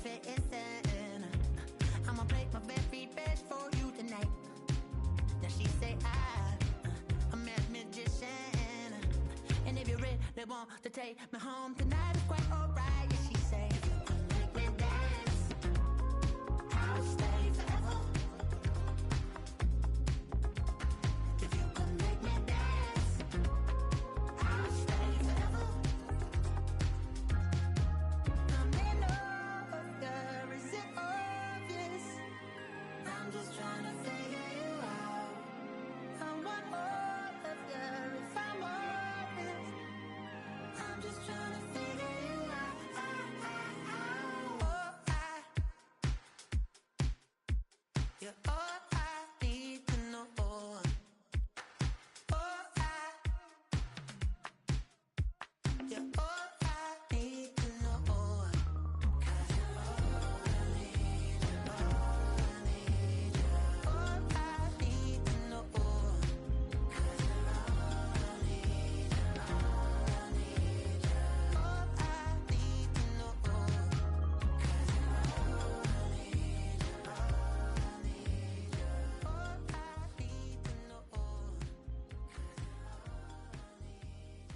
facing. I'ma play my very best for you tonight. Now she say I'm a magician, and if you really want to take me home tonight, it's quite alright. Yeah, she say make me dance, I'll stay forever. If you can make me dance, I'll stay forever. I'm in love, is it obvious? I'm just trying to figure you out. I want all of you if I'm honest. I'm just trying to figure you out. You're all I need to know. You're all I need to know. 'Cause you're all I need, you're all I need, you're all I need to know. 'Cause you're all I need, you're all I need, you're all I need to know. 'Cause you're all I need, you're all I need, you're all I need to know. 'Cause you're all I need,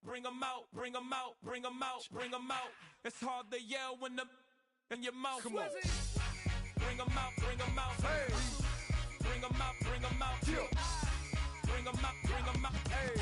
Bring 'em out, bring 'em out, bring 'em out, bring 'em out. It's hard to yell when the in your mouth. Come on. Bring 'em out, bring 'em out. Hey. Bring 'em out, bring 'em out. Yeah. Bring 'em out, bring 'em out. Hey.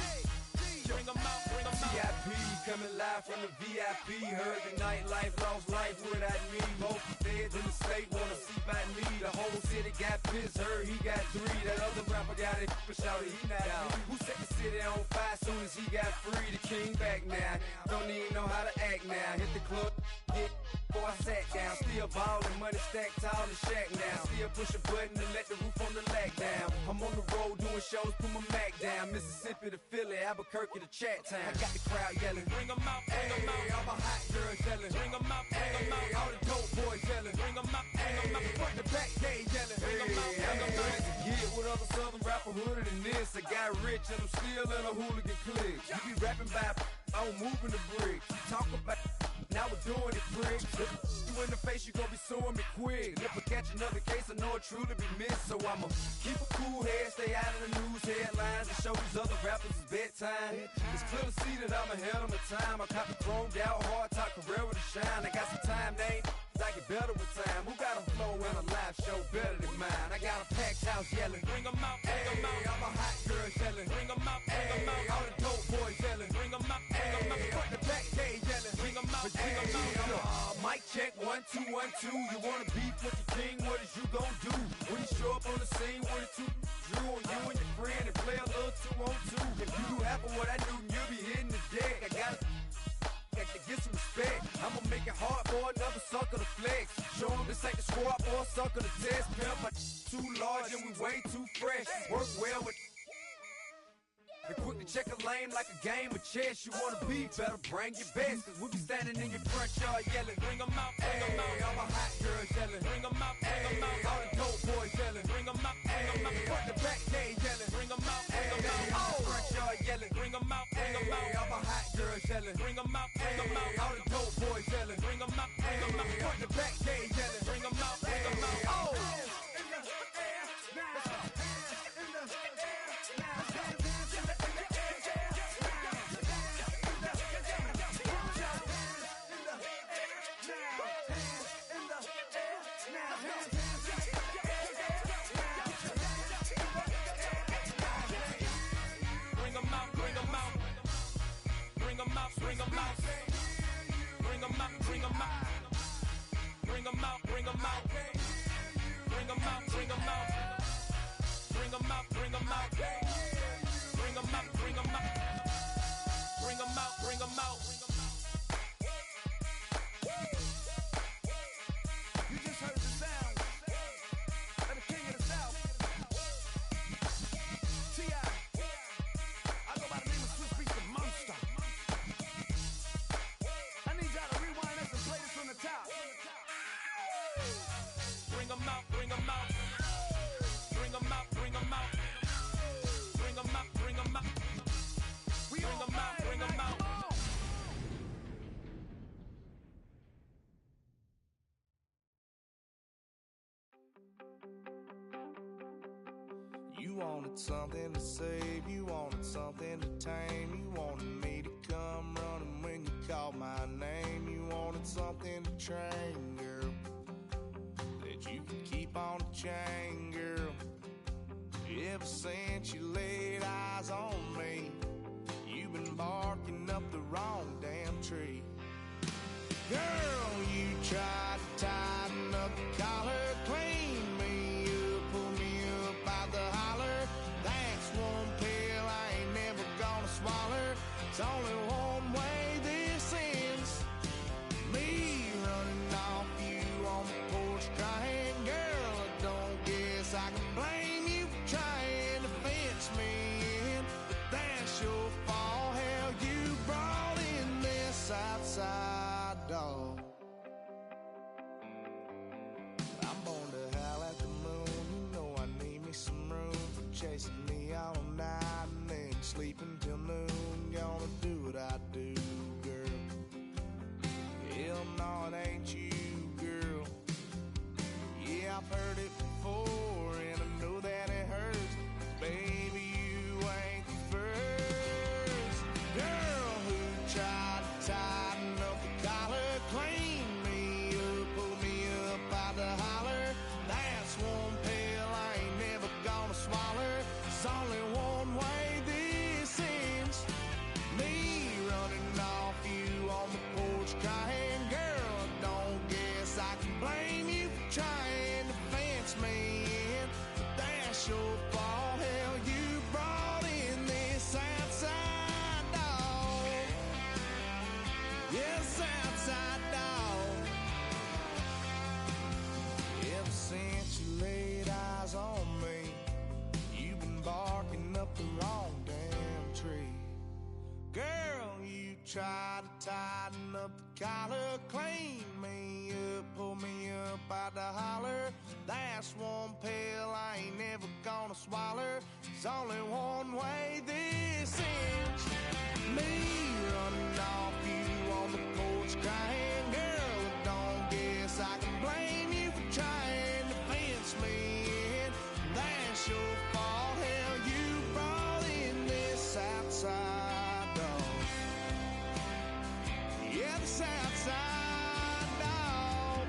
Bring 'em out, bring 'em out. VIP coming live from the VIP. Heard the nightlife, lost life without me. Both feds in the state wanna see by me. The whole city got pissed, heard he got 3. That other rapper got it, but shouted he not out. Who set the city on fire soon as he got free? The king back now, don't even know how to act now. Hit the club, hit before I sat down. Still ballin', money stacked tall in shack now. Still push a button and let the roof on the lag down. I'm on the road doing shows, put my Mac down. Mississippi to Philly, Albuquerque to Chat Town. I got the crowd yelling. Bring 'em out, bring 'em out. All my hot girls yelling. Bring 'em out, bring 'em out. All the dope boys yelling. Bring 'em out, bring 'em out. Front the back, they yelling. Bring 'em out, bring 'em out. Get with other southern rapper hooded than this. I got rich and I'm still in a hooligan clique. You be rapping by, I'm moving the bricks. Talk about, now we're doing it, prick. You in the face, you gon' be suing me quick. If I catch another case, I know it truly be missed. So I'ma keep a cool head, stay out of the news headlines, and show these other rappers it's bedtime. It's clear to see that I'm ahead of my time. I cop the chromed out, hard top career with a shine. I got some time, name. I get better with time. Who got a flow and a live show better than mine? I got a packed house yelling. Bring 'em out, bring 'em out. All my hot girls yelling. Bring 'em out, bring 'em out. All the dope boys yelling. Bring 'em out, bring 'em out. Front the back, they yelling. Bring 'em out, bring 'em out. Mic check, 1 2 1 2. You wanna beef with the king? What is you gon' do when you show up on the scene with a 2 drew on you and your friend and play a little 2 on 2? If you do half of what I do, you'll be hitting the deck. I gotta get some respect. I'ma make it hard for another sucker to flex. Show 'em this ain't the squad or a sucker to test. Pimp my too large and we way too fresh. Work well with and quick to check a lane like a game of chess. You wanna be better, bring your best. Cause we be standing in your front yard yelling. Bring 'em out, bring 'em out. All my hot girls yelling. Bring 'em out, bring 'em out. All the dope boys yelling. Bring 'em out, bring 'em out. Front the back, they yelling. Bring 'em out, bring 'em out. Front yard yelling. Bring 'em out, bring 'em out. All my hot girls yelling. Bring 'em out, bring 'em out. All the dope boys yelling. Bring 'em out, bring 'em out. Front the back, they yelling. Bring 'em out, bring 'em out. Bring 'em out, bring 'em out. Bring 'em out, bring 'em out. Bring 'em out, bring 'em out. Bring 'em out, bring 'em out. Bring 'em out, bring 'em out. Bring 'em out, bring 'em out. Bring 'em out, bring 'em out. Bring 'em out, bring 'em out. You just heard the sound of the king of the South. T.I. I go by the name of Swiss Beats the Monster. I need y'all to rewind this and play this from the top. Bring 'em out, bring 'em out. Bring 'em out, bring 'em out. Bring 'em out, bring 'em out. wanted something to save, you wanted something to tame. You wanted me to come running when you called my name. You wanted something to train, girl, that you could keep on the chain, girl. Ever since you laid eyes on me, you've been barking up the wrong damn tree. Girl, you tried to tighten up the collar, clean me up, pull me up out the holler. That's one pill I ain't never gonna swallow. It's only one way this ends. Me running off you on the porch crying. Girl, I don't guess I can blame you for trying to fence me in, but that's your fault. Hell, you brought in this outside dog. I'm born to howl at the moon. You know I need me some room for chasing me all night and then sleeping till noon. Gonna do what I do, girl. Hell no, it ain't you, girl. Yeah, I've heard it before and I know that it hurts. Baby, you ain't the first girl who tried to tighten up the collar, clean me up, pull me up out the holler. That's one pill I ain't never gonna swallow. It's only one way this ends. Me running off you on the porch crying. Girl, I don't guess I can blame you for trying to fence me in, but that's your fault. Hell, you brought in this outside dog. Yes, outside dog. Ever since you laid eyes on me, you've been barking up the wrong damn tree. Girl, you tried to tighten up the collar, clean me up, pull me up out the holler. That's one pill I ain't never gonna swallow. There's only one way this ends. Me running off you on the porch crying. Girl, I don't guess I can blame you for trying to fence me in. That's your fault. Hell, you brought in this outside dog. Yeah, this outside dog.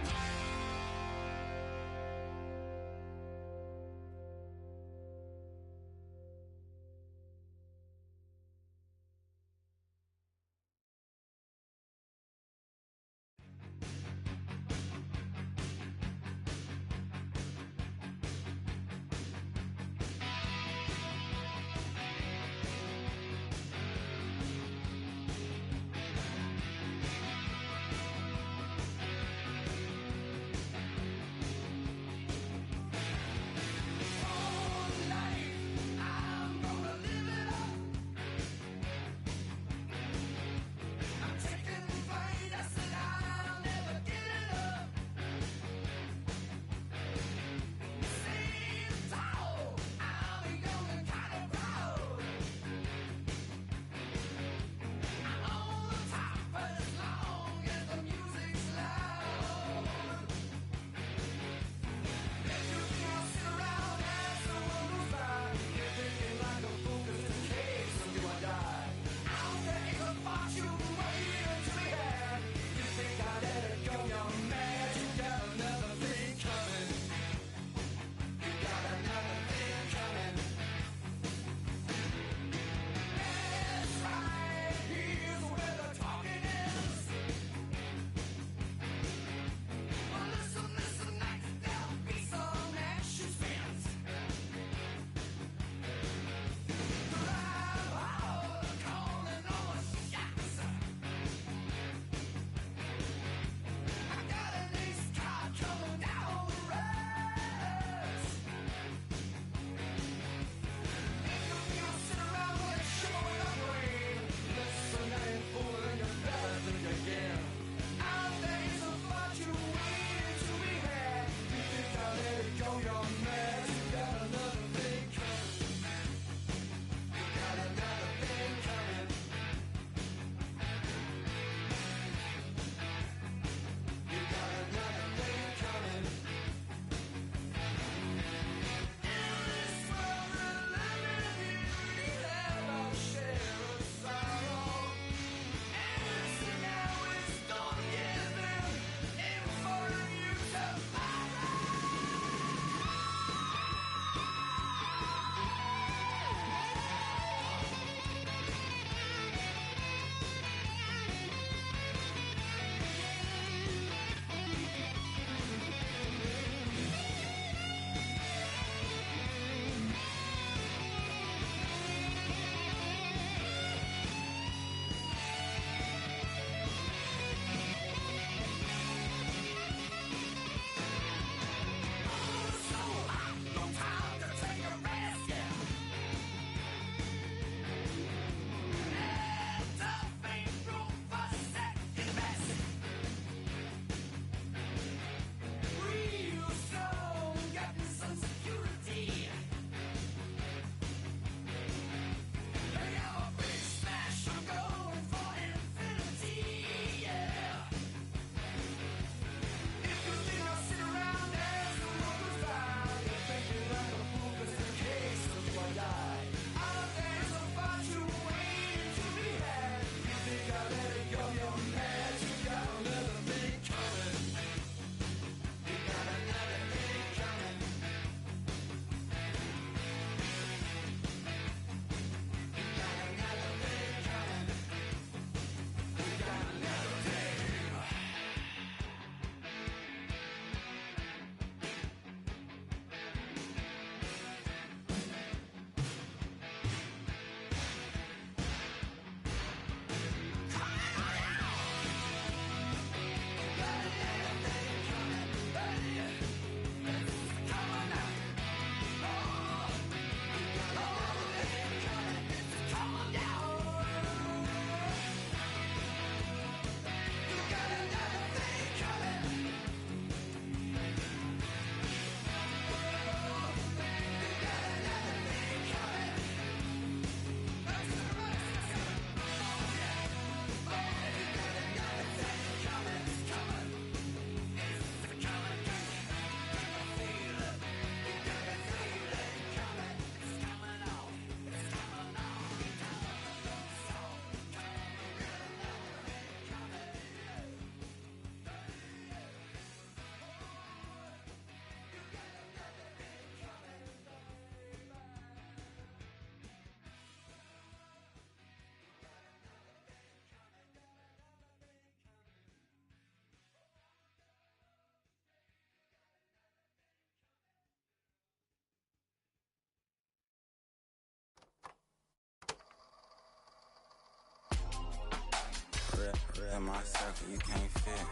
in my circle, you can't fit.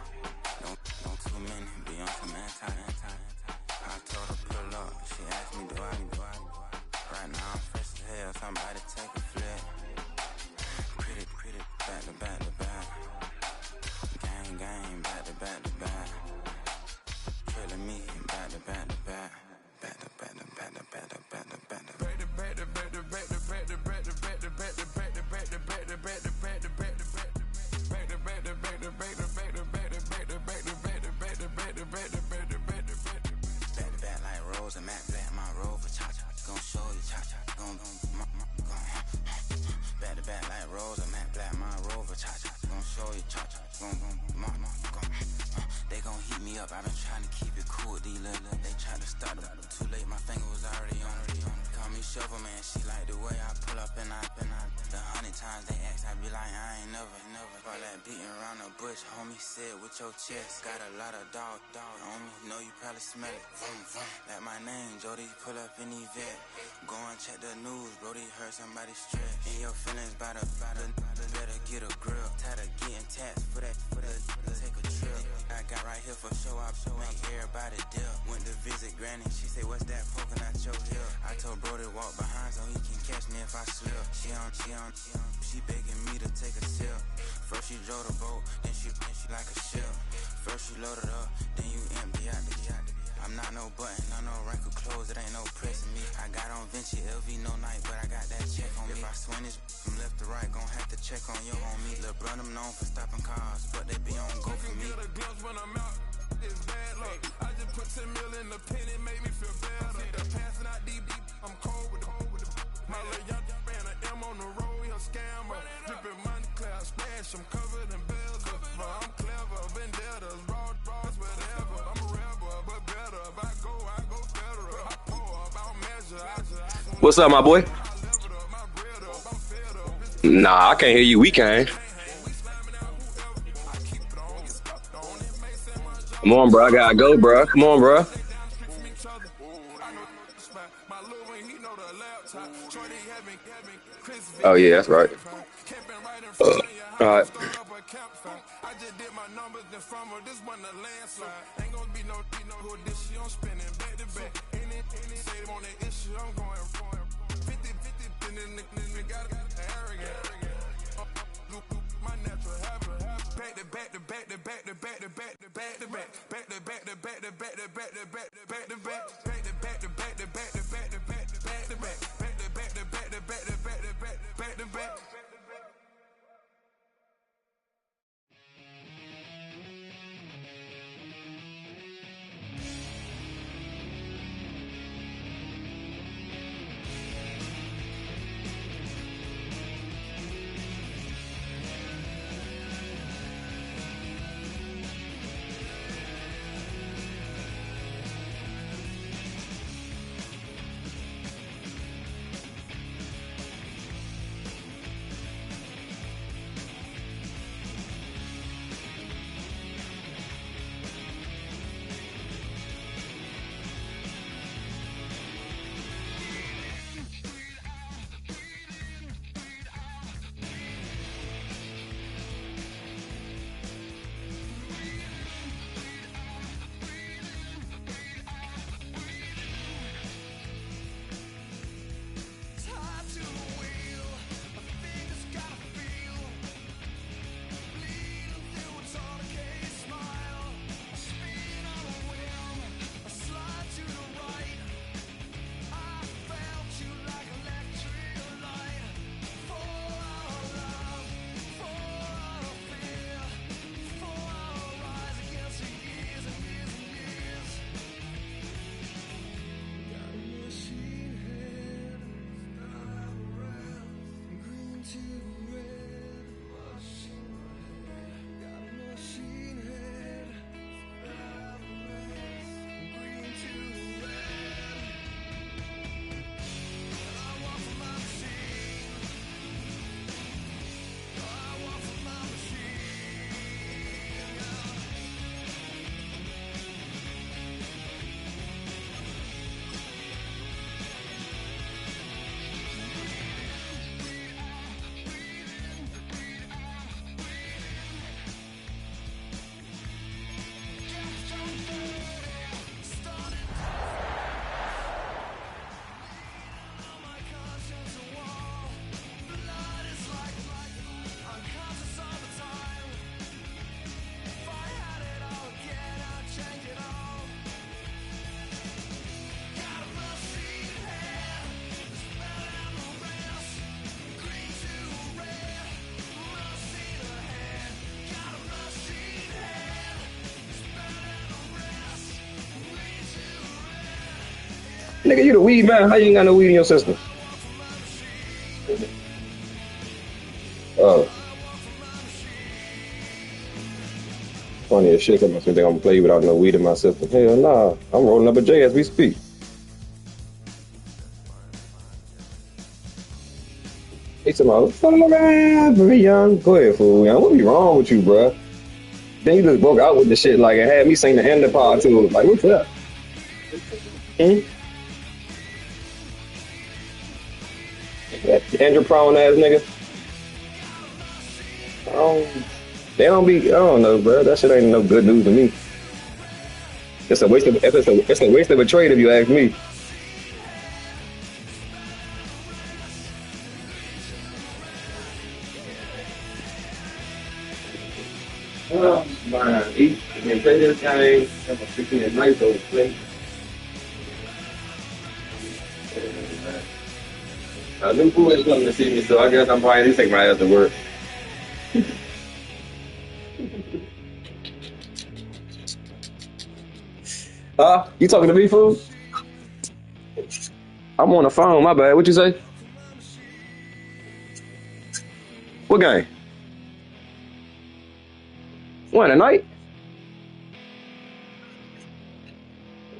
Don't too many, be on some anti. I told her pull up, she asked me do I. Right now I'm fresh as hell, somebody take a flick. Pretty, back to back. Gang, back to back. Killing me, back to back. They gon' heat me up, I've been trying to keep it cool with these little. They tried to start it, too late, my finger was already on it. Call me Shovel Man, she like the way I pull up and I. The 100 times they ask, I be like, I ain't never. All that beating around the bush, homie, said with your chest. Got a lot of dog on me, know you probably smell it. Like my name, Jody, pull up in the vet. Go and check the news, Brody, heard somebody stretch. In your feelings, by the better get a grill. Tired of getting taxed for that, take a trip. I got right here for show up, make everybody dip. Went to visit Granny, she say, what's that poking out your hip? I told Brody walk behind so he can catch me if I slip. She begging me to take a sip. First she drove the boat, then she like a ship. First you load it up, then you empty out the I'm not no button, no wrinkle clothes, it ain't no pressing me. I got on Vinci, LV, no night, but I got that check on me. If I swing this from left to right, gon' have to check on your homie. Lil' bro, I'm known for stopping cars, but they be on go for me. Get a gloves when I'm out, it's bad luck. I just put 10 mil in the pen, it made me feel better. Passing out deep, I'm cold with the my little young ran an M on the road, he a scammer. Dripping money clear, splash, I'm covered in bells. I'm clever, vendettas, raw, whatever. I'm a rebel, but better. If I go federal. I pour about measure. What's up, my boy? Nah, I can't hear you. We can. Come on, bro. I gotta go, bro. Come on, bro. Oh, yeah, that's right. All right. I just did my numbers, then from her, this one a landslide. Ain't gonna be no who this shit, I'm spinning back to back. Any say they want that issue, I'm going 50, and then the got arrogant. My natural habit. Back to back to back to back to back to back to back to back. Back to back to back to back to back to back to back to back. Back to back to back to back to back to back to back to back. Back to back to back to back to back to back to back. Nigga, you the weed man. How you ain't got no weed in your system? Oh, funny as shit. I'm gonna play without no weed in my system. Hell nah. I'm rolling up a J as we speak. He said, "Follow around, very young." Go ahead, fool. Man, what be wrong with you, bro? Then you just broke out with the shit like it had me sing the end of part too. Like, what's up? Hmm? That Andrew prone ass nigga. They don't be. I don't know, bro. That shit ain't no good news to me. It's a waste of. It's a waste of a trade if you ask me. Oh man, he can play this game. I'm gonna pick me a nice old play. New fool is coming to see me, so I guess I'm probably need to take my ass to work. You talking to me, fool? I'm on the phone. My bad. What you say? What game? When tonight?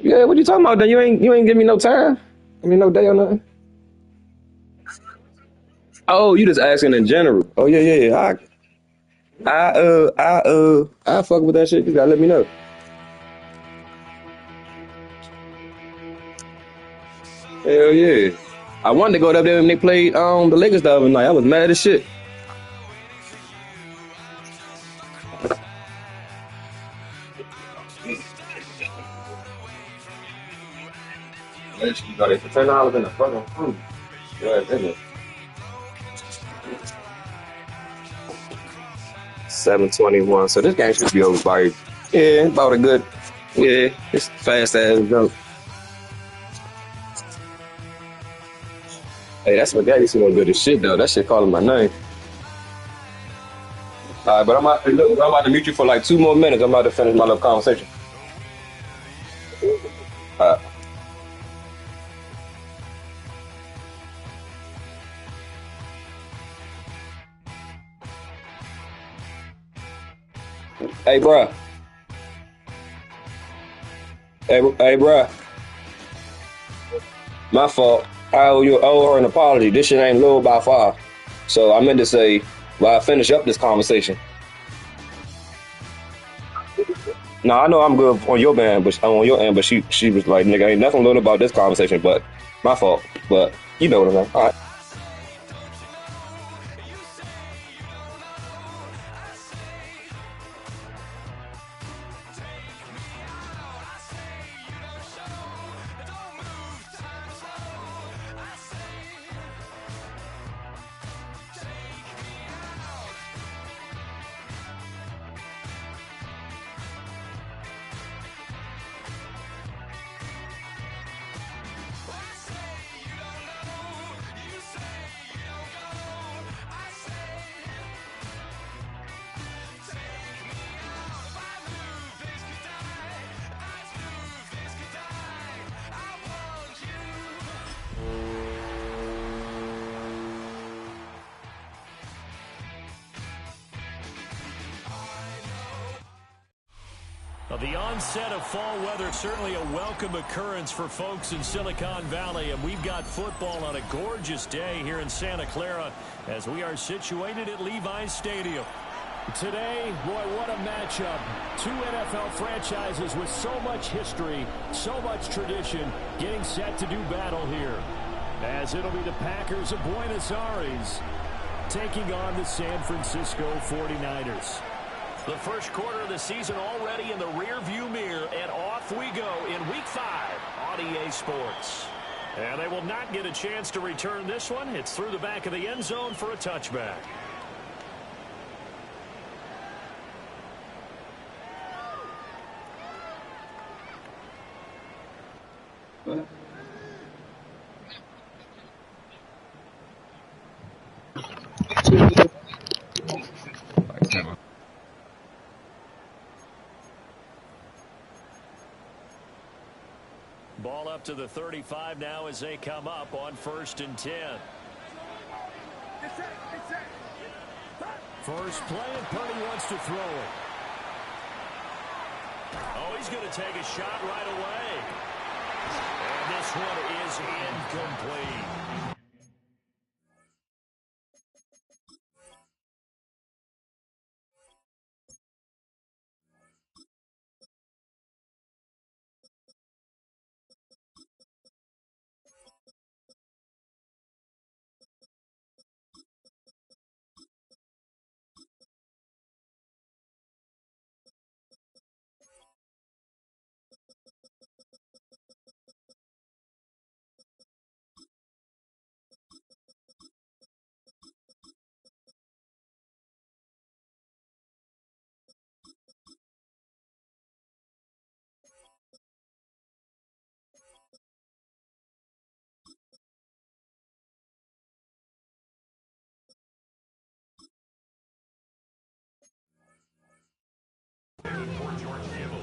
Yeah. What you talking about? Then you ain't give me no time. I mean, no day or nothing. Oh, you just asking in general. Oh yeah. I fuck with that shit. You gotta let me know. Hell yeah. I wanted to go up there when they played the Lakers the other night. I was mad as shit. You got it for $10 in the fucking food. Yeah, isn't it? 7:21. So this game should be over by about a good it's fast ass jump. Hey, that's spaghetti so good as shit though. That shit calling my name. All right, but I'm about to mute you for like 2 more minutes. I'm about to finish my little conversation. All right. Hey, bruh. Hey, bruh. My fault. I owe her an apology. This shit ain't low by far. So I meant to say, while I finish up this conversation. No, I know I'm good on your band, but on your end. But she was like, "Nigga, ain't nothing little about this conversation." But my fault. But you know what I mean. All right. Well, the onset of fall weather, certainly a welcome occurrence for folks in Silicon Valley, and we've got football on a gorgeous day here in Santa Clara as we are situated at Levi's Stadium. Today, boy, what a matchup. Two NFL franchises with so much history, so much tradition, getting set to do battle here. As it'll be the Packers of Buenos Aires taking on the San Francisco 49ers. The first quarter of the season already in the rear-view mirror, and off we go in Week 5 on EA Sports. And they will not get a chance to return this one. It's through the back of the end zone for a touchback. Ball up out to the 35 now as they come up on 1st and 10. First play, and Purdy wants to throw it. Oh, he's going to take a shot right away. And this one is incomplete.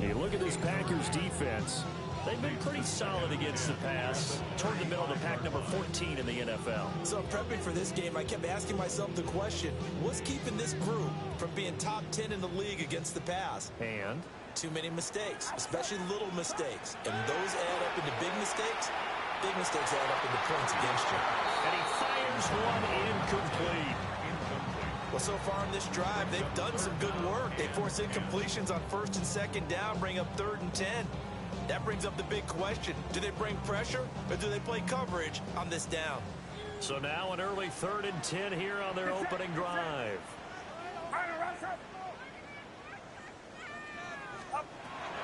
You look at this Packers defense. They've been pretty solid against the pass. Toward the middle of the pack, number 14 in the NFL. So prepping for this game, I kept asking myself the question, what's keeping this group from being top 10 in the league against the pass? And? Too many mistakes, especially little mistakes. And those add up into big mistakes. Big mistakes add up into points against you. And he fires one incomplete. Well, so far in this drive, they've done some good work. They force incompletions on 1st and 2nd down, bring up 3rd and 10. That brings up the big question. Do they bring pressure, or do they play coverage on this down? So now an early 3rd and 10 here on their opening drive.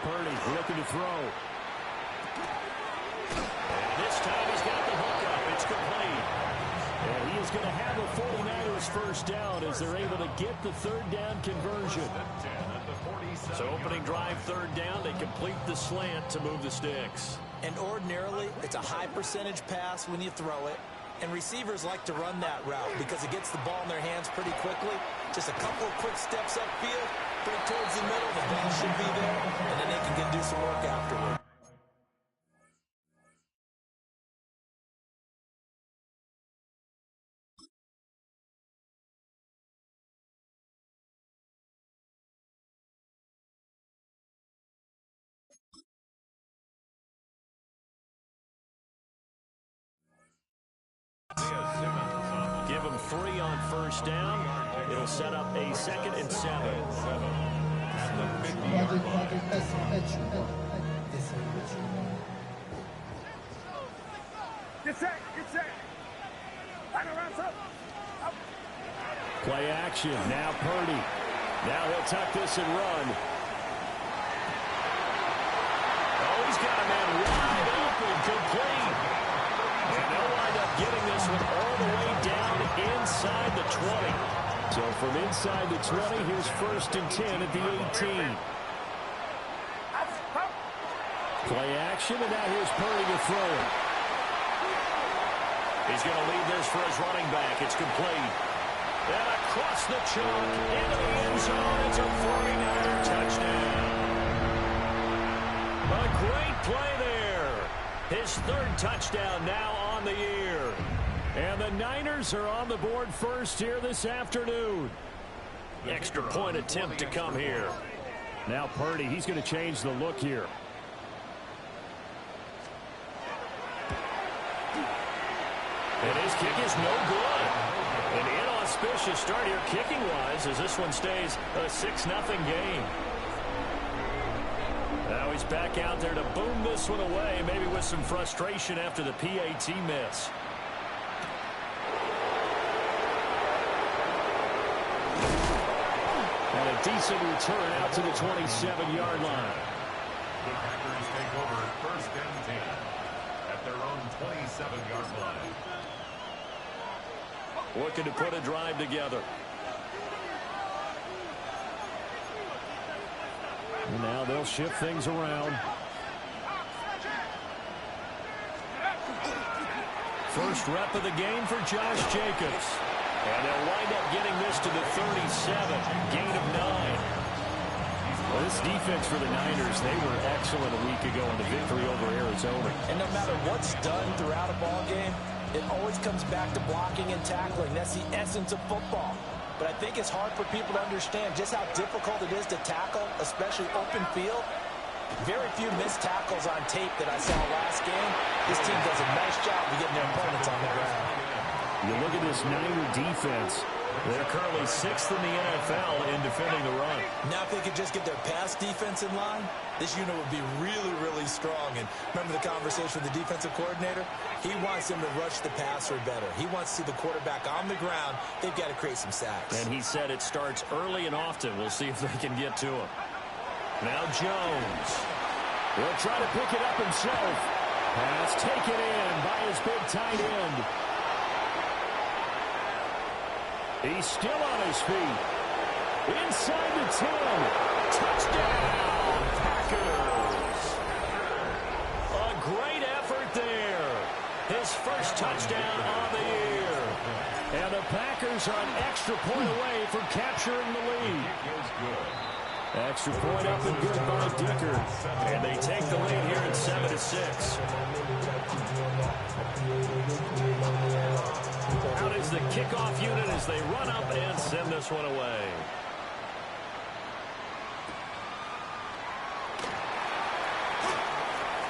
Purdy looking to throw. And this time he's got the hook up. It's complete. And he is going to have a 49ers first down as they're able to get the 3rd down conversion. So opening drive 3rd down, they complete the slant to move the sticks. And ordinarily, it's a high percentage pass when you throw it. And receivers like to run that route because it gets the ball in their hands pretty quickly. Just a couple of quick steps upfield, bring it towards the middle, the ball should be there, and then they can do some work afterward. Give them 3 on 1st down. It'll set up a 2nd and 7. Play action. Now Purdy. Now he'll tuck this and run. Oh, he's got a man wide open, complete. And they'll wind up getting this one all the way down inside the 20. So from inside the 20, here's 1st and 10 at the 18. Play action, and now here's Purdy to throw it. He's going to leave this for his running back. It's complete. And across the chalk into the end zone. It's a 49er touchdown. A great play there. His 3rd touchdown now on the year. And the Niners are on the board first here this afternoon. Extra point attempt to come here. Now Purdy, he's going to change the look here. And his kick is no good. An inauspicious start here kicking-wise as this one stays a 6-0 game. Now he's back out there to boom this one away, maybe with some frustration after the PAT miss. And a decent return out to the 27-yard line. The Packers take over 1st and 10 at their own 27-yard line. Looking to put a drive together. And now they'll shift things around. First rep of the game for Josh Jacobs. And they'll wind up getting this to the 37. Gain of 9. Well, this defense for the Niners, they were excellent a week ago in the victory over Arizona. And no matter what's done throughout a ball game, it always comes back to blocking and tackling. That's the essence of football. But I think it's hard for people to understand just how difficult it is to tackle, especially open field. Very few missed tackles on tape that I saw last game. This team does a nice job of getting their opponents on the ground. You look at this Niner defense. They're currently 6th in the NFL in defending the run. Now if they could just get their pass defense in line, this unit would be really, really strong. And remember the conversation with the defensive coordinator? He wants them to rush the passer better. He wants to see the quarterback on the ground. They've got to create some sacks. And he said it starts early and often. We'll see if they can get to him. Now Jones. He'll try to pick it up himself. Pass taken in by his big tight end. He's still on his feet. Inside the 10. Touchdown, Packers. A great effort there. His first touchdown of the year. And the Packers are an extra point away from capturing the lead. Extra point up and good by Dicker. And they take the lead here at 7-6. Out is the kickoff unit as they run up and send this one away.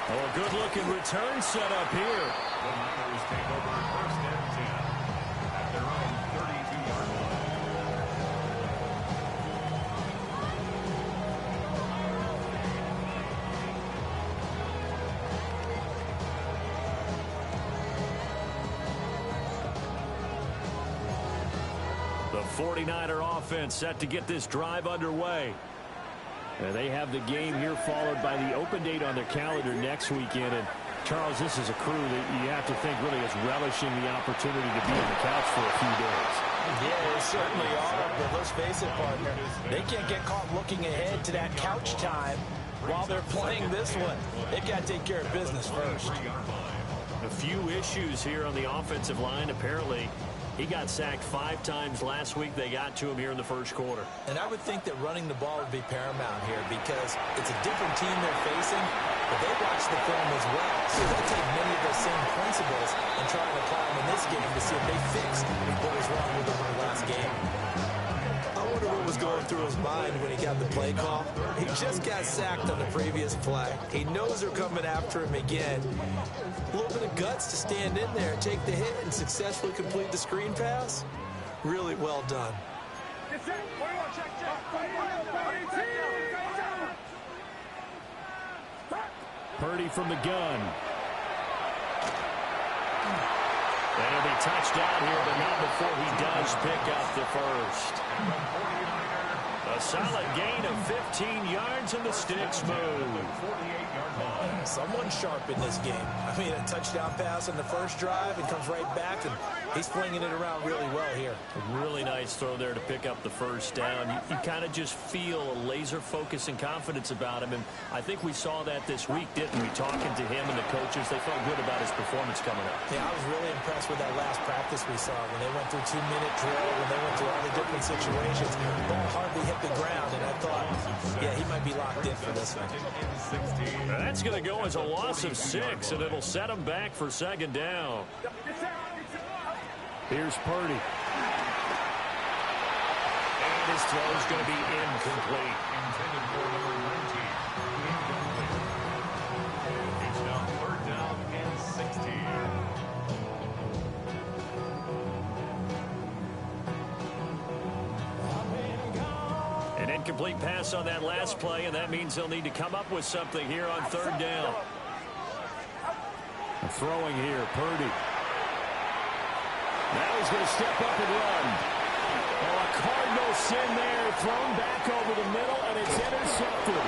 Oh, a good-looking return set up here. The Niners take over 1st and 10 at their own 32-yard line. The 49er offense set to get this drive underway. And they have the game here followed by the open date on their calendar next weekend. And Charles, this is a crew that you have to think really is relishing the opportunity to be on the couch for a few days. Yeah, they certainly are, but let's face it, partner. They can't get caught looking ahead to that couch time while they're playing this one. They've got to take care of business first. A few issues here on the offensive line. Apparently, he got sacked 5 times last week. They got to him here in the first quarter. And I would think that running the ball would be paramount here because it's a different team they're facing, but they watch the film as well. So they'll take many of those same principles and try and apply them in this game to see if they fixed what was wrong with them in the last game. I wonder what was going through his mind when he got the play call. He just got sacked on the previous play. He knows they're coming after him again. A little bit of guts to stand in there and take the hit and successfully complete the screen pass. Really well done. Purdy from the gun. And he'll be touched down here, but not before he does pick up the first. A solid gain of 15 yards and the sticks move. Someone sharp in this game. I mean, a touchdown pass on the first drive and comes right back, and he's flinging it around really well here. A really nice throw there to pick up the first down. You kind of just feel a laser focus and confidence about him, and I think we saw that this week, didn't we? Talking to him and the coaches, they felt good about his performance coming up. Yeah, I was really impressed with that last practice we saw when they went through 2-minute drill, when they went through all the different situations. Ball hardly hit the ground, and I thought, yeah, he might be locked in for this one. That's going to go as a loss of 6, and it'll set him back for second down. Here's Purdy. And his throw is going to be incomplete. Intended for number 19. It's now 3rd down and 16. An incomplete pass on that last play, and that means they'll need to come up with something here on 3rd down. Throwing here, Purdy. Now he's going to step up and run. Oh, a Cardinal sin there, thrown back over the middle, and it's intercepted.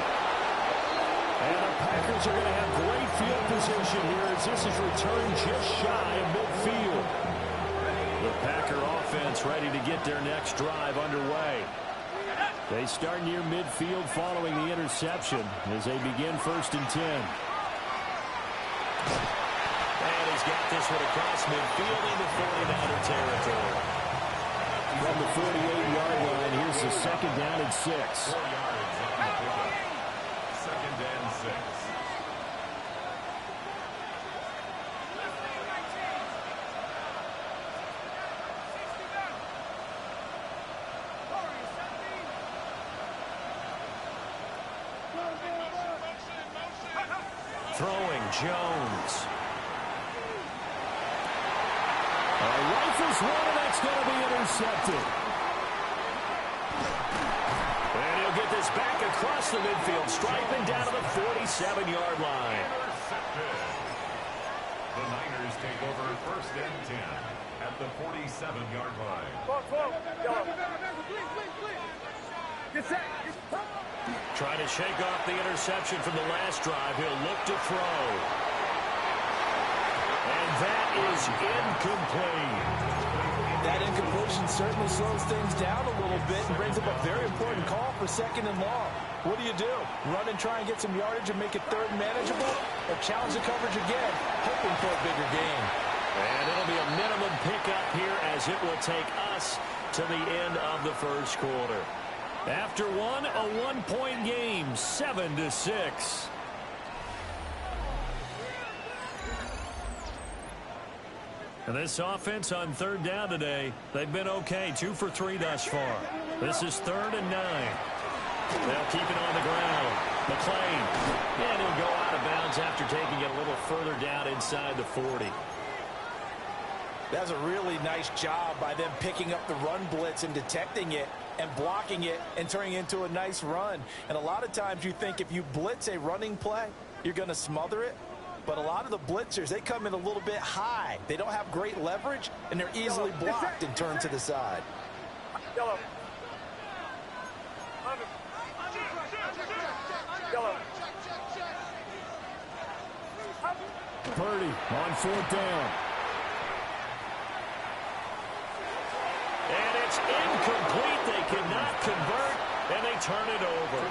And the Packers are going to have great field position here as this is returned just shy of midfield. The Packer offense ready to get their next drive underway. They start near midfield following the interception as they begin 1st and 10. And he's got this one across midfield into 49er territory. From the 48-yard line, here's the 2nd down and 6. 4 yards on the pickup. and 6. Throwing Jones. Rifles one, and that's going to be intercepted. And he'll get this back across the midfield, striping down to the 47-yard line. The Niners take over first and 10 at the 47-yard line. Trying to shake off the interception from the last drive. He'll look to throw. And that is incomplete. That incompletion certainly slows things down a little bit and brings up a very important call for 2nd and long. What do? Run and try and get some yardage and make it 3rd and manageable? Or challenge the coverage again, hoping for a bigger gain? And it'll be a minimum pickup here as it will take us to the end of the first quarter. After one, a one-point game, 7-6. And this offense on 3rd down today, they've been okay, 2 for 3 thus far. This is 3rd and 9. They'll keep it on the ground. McClain, and he'll go out of bounds after taking it a little further down inside the 40. That's a really nice job by them picking up the run blitz and detecting it and blocking it and turning it into a nice run. And a lot of times you think if you blitz a running play, you're going to smother it. But a lot of the blitzers, they come in a little bit high. They don't have great leverage, and they're easily blocked and turned to the side. Purdy on 4th down. And it's incomplete. They cannot convert, and they turn it over.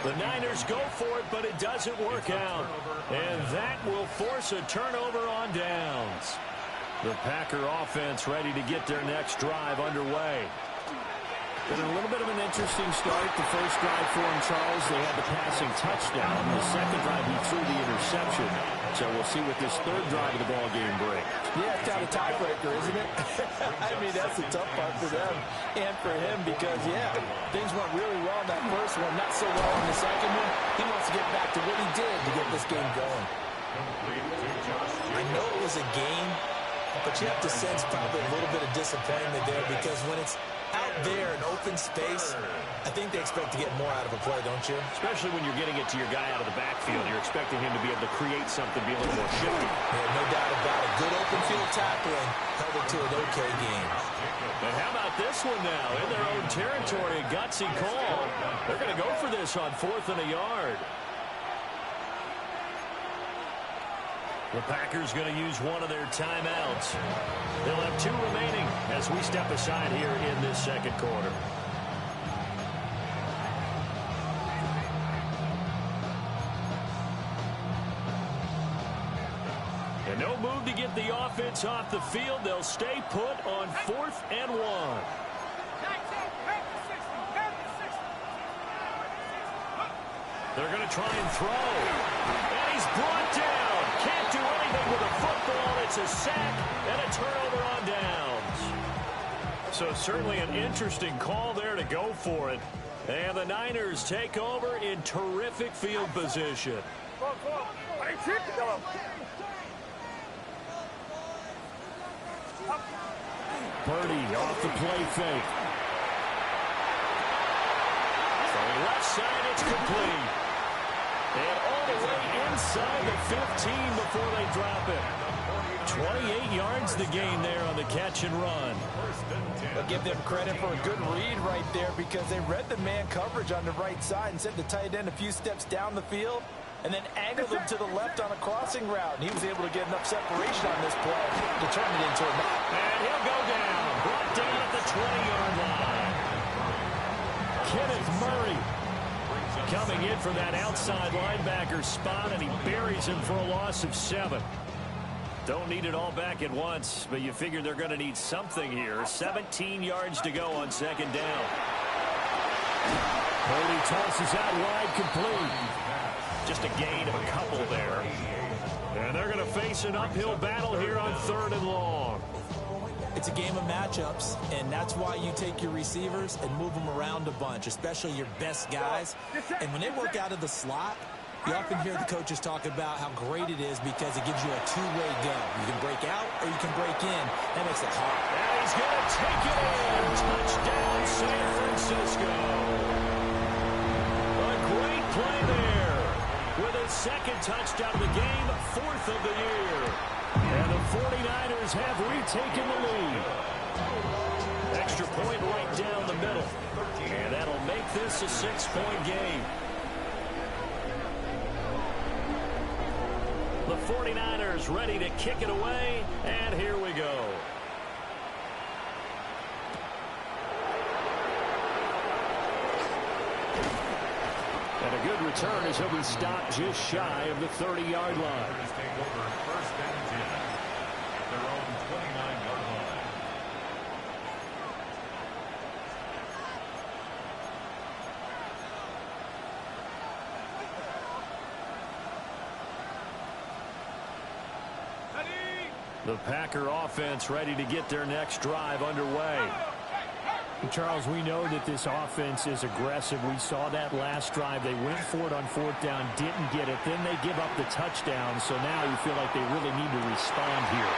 The Niners go for it, but it doesn't work out. And that will force a turnover on downs. The Packer offense ready to get their next drive underway. Been a little bit of an interesting start. The first drive for him, Charles, they had the passing touchdown. The second drive, he threw the interception. So we'll see what this 3rd drive of the ball game brings. Yeah, it's down a tiebreaker, isn't it? I mean, that's a tough part for them and for him because, yeah, things went really well in that first one, not so well in the second one. He wants to get back to what he did to get this game going. I know it was a game, but you have to sense probably a little bit of disappointment there because when it's out there in open space, I think they expect to get more out of a play, don't you? Especially when you're getting it to your guy out of the backfield. You're expecting him to be able to create something, be a little more shifty. Yeah, no doubt about it. Good open field tackling held it to an okay game. And how about this one now? In their own territory, a gutsy call. They're going to go for this on 4th and a yard. The Packers going to use one of their timeouts. They'll have 2 remaining as we step aside here in this second quarter. And no move to get the offense off the field. They'll stay put on 4th and 1. They're going to try and throw. And he's brought down. Can't do anything with a football. It's a sack and a turnover on downs. So certainly an interesting call there to go for it. And the Niners take over in terrific field position. Purdy off the play fake. From the left side, it's complete. And all the way inside the 15 before they drop it. 28 yards the gain there on the catch and run. I'll give them credit for a good read right there because they read the man coverage on the right side and sent the tight end a few steps down the field and then angled him to the left on a crossing route. And he was able to get enough separation on this play to turn it into a knock. And he'll go down. Brought down at the 20-yard line. Kenneth Murray coming in for that outside linebacker spot, and he buries him for a loss of 7. Don't need it all back at once, but you figure they're going to need something here. 17 yards to go on second down. Purdy tosses out wide, complete. Just a gain of a couple there. And they're going to face an uphill battle here on 3rd and long. It's a game of matchups, and that's why you take your receivers and move them around a bunch, especially your best guys. And when they work out of the slot, you often hear the coaches talk about how great it is because it gives you a two-way go. You can break out or you can break in. That makes it hard. And he's going to take it in. Touchdown, San Francisco. A great play there. With his second touchdown of the game, 4th of the year. And the 49ers have retaken the lead. Extra point right down the middle. And that'll make this a 6-point game. The 49ers ready to kick it away, and here we go. And a good return as he'll be stopped just shy of the 30-yard line. Take over 1st and 10 at their own 29-yard line. The Packer offense ready to get their next drive underway. Charles, we know that this offense is aggressive. We saw that last drive. They went for it on 4th down, didn't get it. Then they give up the touchdown. So now you feel like they really need to respond here.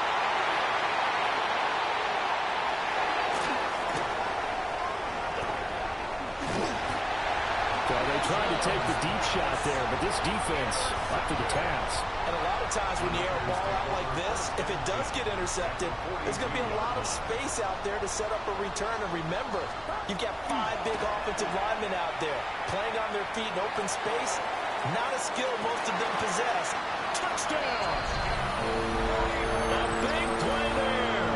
So they tried to take the deep shot there, but this defense up to the task. And a lot of times when you air a ball out like this, if it does get intercepted, there's going to be a lot of space out there to set up a return. And remember, you've got 5 big offensive linemen out there playing on their feet in open space. Not a skill most of them possess. Touchdown! A big play there.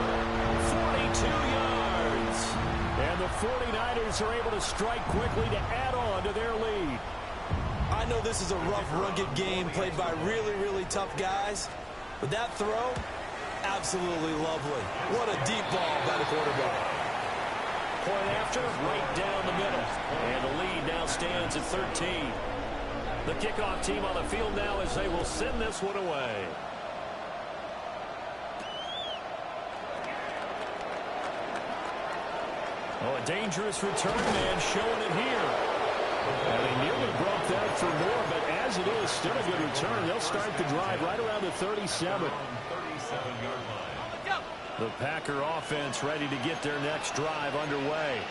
42 yards. And the 49ers are able to strike quickly to add on to their lead. I know this is a rough, rugged game played by really, really tough guys, but that throw, absolutely lovely. What a deep ball by the quarterback. Point after, right down the middle. And the lead now stands at 13. The kickoff team on the field now as they will send this one away. Oh, a dangerous return man showing it here. And they nearly broke that for more, but as it is, still a good return. They'll start the drive right around the 37. 37-yard line. The Packer offense ready to get their next drive underway.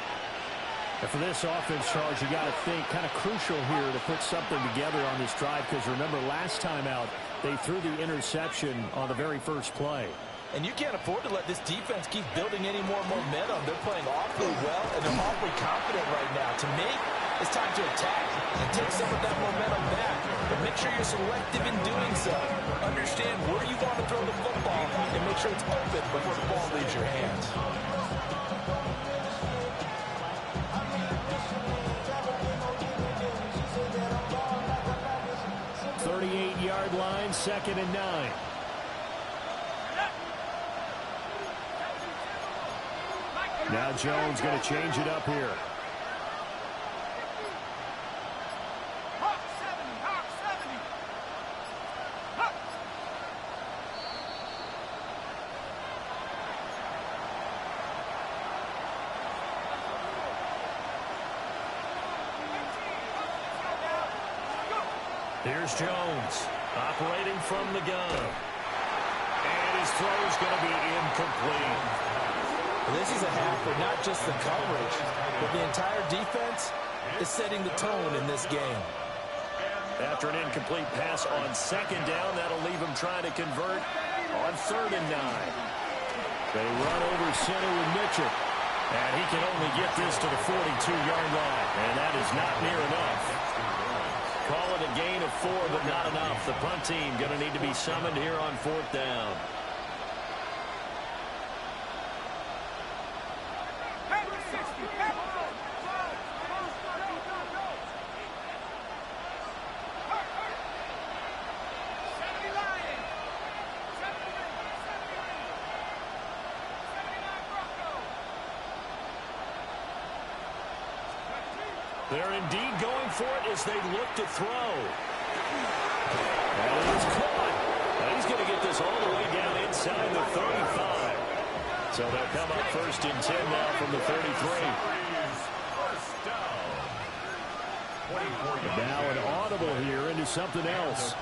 And for this offense, Charles, you got to think kind of crucial here to put something together on this drive, because remember last time out, they threw the interception on the very first play. And you can't afford to let this defense keep building any more momentum. They're playing awfully well, and they're awfully confident right now. To me, it's time to attack and take some of that momentum back. But make sure you're selective in doing so. Understand where you want to throw the football and make sure it's open before the ball leaves your hands. Yard line, 2nd and 9. Now Jones going to change it up here. Here's Jones, operating from the gun. And his throw's going to be incomplete. This is a half where not just the coverage, but the entire defense is setting the tone in this game. After an incomplete pass on 2nd down, that'll leave him trying to convert on 3rd and 9. They run over center with Mitchell. And he can only get this to the 42-yard line. And that is not near enough. Call it a gain of 4, but not enough. The punt team going to need to be summoned here on 4th down. They're indeed going for it as they look to throw. And it's caught. Now he's going to get this all the way down inside the 35. So they'll come up 1st and 10 now from the 33. Now an audible here into something else.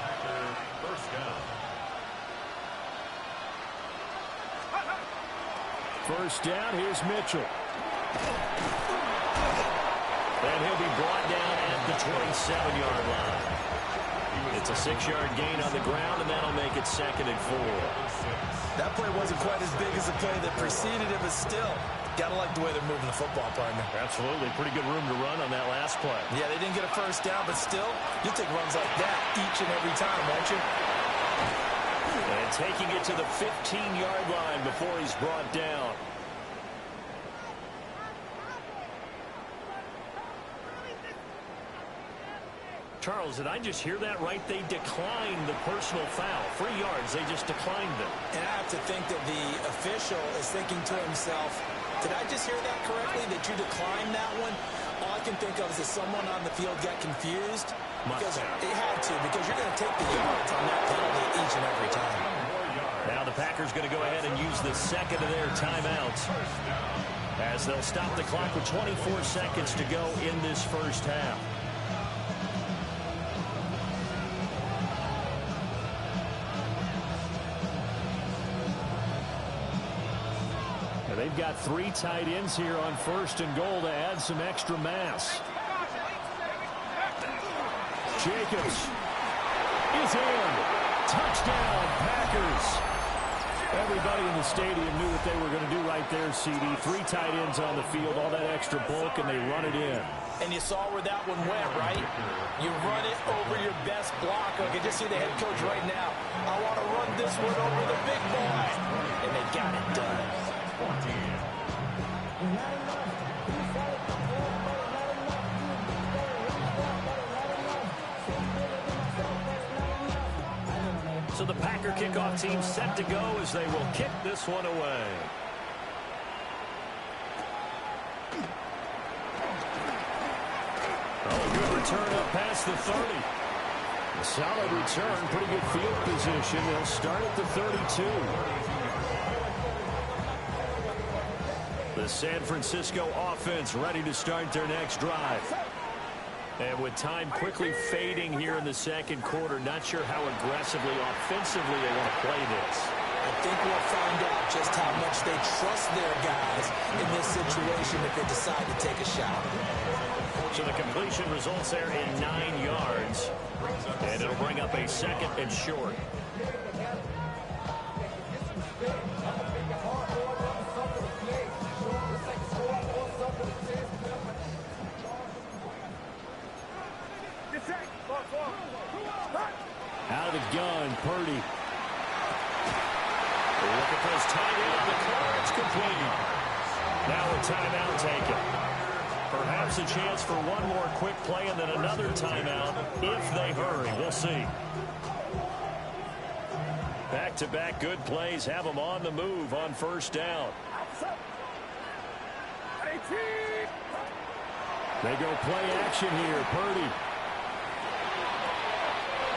First down, here's Mitchell. And he'll be brought down at the 27-yard line. It's a 6-yard gain on the ground, and that'll make it 2nd and 4. That play wasn't quite as big as the play that preceded it, but still, gotta like the way they're moving the football, partner. Absolutely. Pretty good room to run on that last play. Yeah, they didn't get a first down, but still, you'll take runs like that each and every time, won't you? And taking it to the 15-yard line before he's brought down. Charles, did I just hear that right? They declined the personal foul. 3 yards, they just declined them. And I have to think that the official is thinking to himself, did I just hear that correctly, that you declined that one? All I can think of is that someone on the field got confused. Because it had to, because you're going to take the yards on that penalty each and every time. Now the Packers going to go ahead and use the second of their timeouts as they'll stop the clock with 24 seconds to go in this first half. They've got 3 tight ends here on 1st and goal to add some extra mass. Jacobs is in. Touchdown, Packers. Everybody in the stadium knew what they were going to do right there, CD. 3 tight ends on the field, all that extra bulk, and they run it in. And you saw where that one went, right? You run it over your best blocker. I can just see the head coach right now. I want to run this one over the big boy. And they got it done. So the Packer kickoff team set to go as they will kick this one away. Oh, good return up past the 30. A solid return, pretty good field position. They'll start at the 32. The San Francisco offense ready to start their next drive. And with time quickly fading here in the second quarter, not sure how aggressively, offensively they want to play this. I think we'll find out just how much they trust their guys in this situation if they decide to take a shot. So the completion results there in 9 yards. And it'll bring up a 2nd and short. Out of the gun, Purdy. Look at those tight end on the corner. It's complete. Now a timeout taken. Perhaps a chance for one more quick play and then another timeout if they hurry. We'll see. Back-to-back good plays have them on the move on 1st down. They go play action here. Purdy.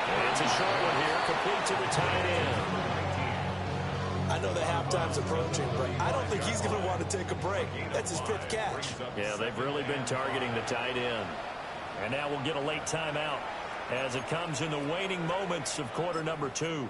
And it's a short one here, complete to the tight end. I know the halftime's approaching, but I don't think he's going to want to take a break. That's his 5th catch. Yeah, they've really been targeting the tight end. And now we'll get a late timeout as it comes in the waning moments of quarter number 2.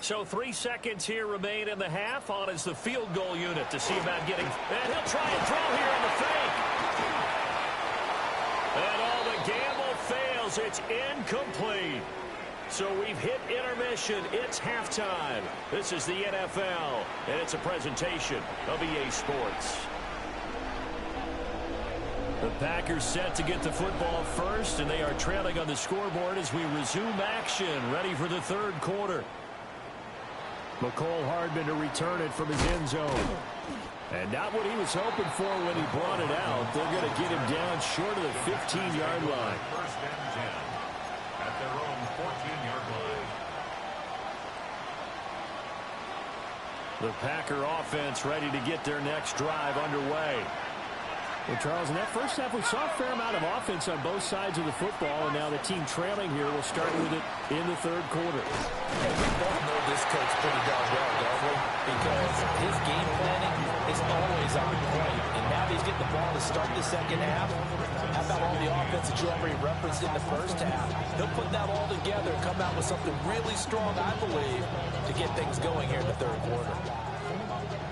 So 3 seconds here remain in the half. On is the field goal unit to see about getting. And he'll try and throw here on the fake. And all the gamble fails. It's incomplete. So we've hit intermission. It's halftime. This is the NFL, and it's a presentation of EA Sports. The Packers set to get the football first, and they are trailing on the scoreboard as we resume action, ready for the third quarter. McCole Hardman to return it from his end zone. And not what he was hoping for when he brought it out. They're going to get him down short of the 15-yard line. First and 10 at their own 14-yard line. The Packer offense ready to get their next drive underway. Well, Charles, in that first half, we saw a fair amount of offense on both sides of the football, and now the team trailing here will start with it in the third quarter. Yeah, we both know this coach pretty darn well, don't we? Because his game planning is always on point, and now he's getting the ball to start the second half. How about all the offense that you already referenced in the first half? He'll put that all together and come out with something really strong, I believe, to get things going here in the third quarter.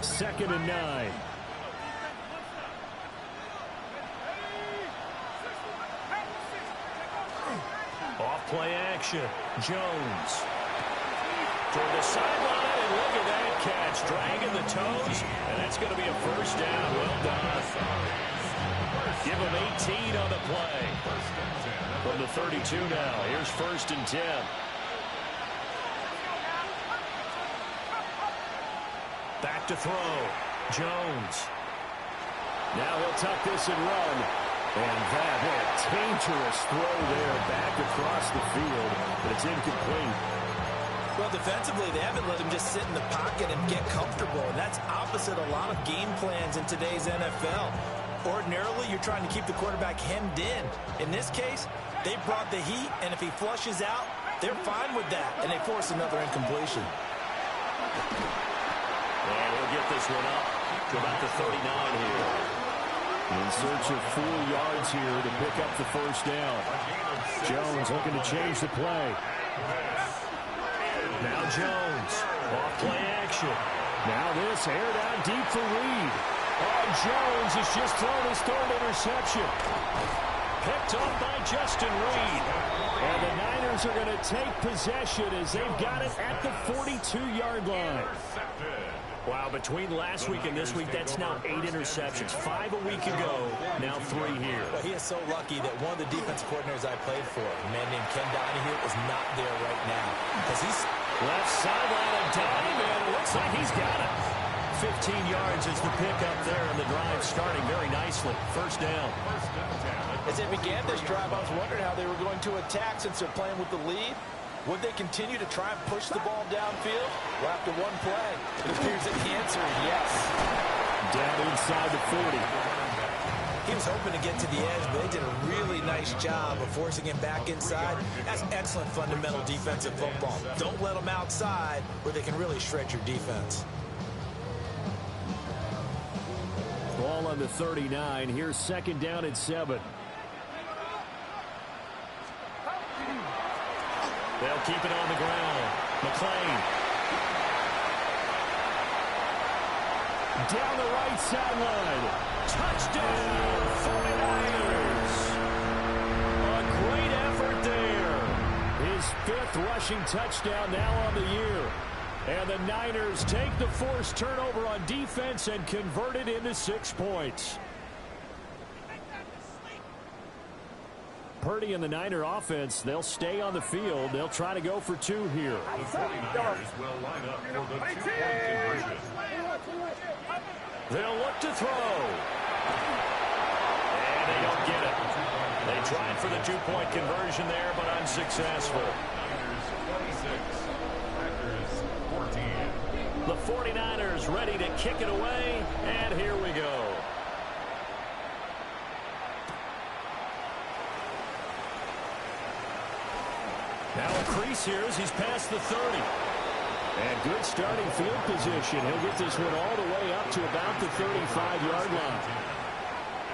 2nd and 9. Play action. Jones. Toward the sideline, and look at that catch. Dragging the toes, and that's going to be a first down. Well done. Give him 18 on the play. From the 32 now. Here's 1st and 10. Back to throw. Jones. Now he'll tuck this and run. And that a dangerous throw there back across the field, but it's incomplete. Well, defensively, they haven't let him just sit in the pocket and get comfortable, and that's opposite a lot of game plans in today's NFL. Ordinarily, you're trying to keep the quarterback hemmed in. In this case, they brought the heat, and if he flushes out, they're fine with that, and they force another incompletion. And we'll get this one up to about the 39 here. In search of 4 yards here to pick up the first down. Jones looking to change the play. Now Jones. Off play action. Now this aired out deep for Reed. Oh, Jones has just thrown his 3rd interception. Picked up by Justin Reed. And the Niners are going to take possession as they've got it at the 42-yard line. Wow, between last week and this week, that's now 8 interceptions. 5 a week ago, now 3 here. Well, he is so lucky that one of the defensive coordinators I played for, a man named Ken Donahue, is not there right now. Because he's left sideline a dive, and it looks like he's got it. 15 yards is the pickup there, and the drive starting very nicely. First down. As they began this drive, I was wondering how they were going to attack since they're playing with the lead. Would they continue to try and push the ball downfield? Well, after one play, it appears that the answer is yes. Down inside the 40. He was hoping to get to the edge, but they did a really nice job of forcing him back inside. That's excellent fundamental defensive football. Don't let them outside where they can really shred your defense. Ball on the 39. Here's 2nd down and 7. They'll keep it on the ground. McClain. Down the right sideline. Touchdown, 49ers. A great effort there. His 5th rushing touchdown now on the year. And the Niners take the forced turnover on defense and convert it into 6 points. Purdy and the Niner offense, they'll stay on the field. They'll try to go for 2 here. The 49ers will line up for the 2-point conversion. They'll look to throw. And they don't get it. They tried for the 2-point conversion there, but unsuccessful. 26, Packers 14. The 49ers ready to kick it away, and here we go. Now a crease here as he's past the 30. And good starting field position. He'll get this one all the way up to about the 35-yard line.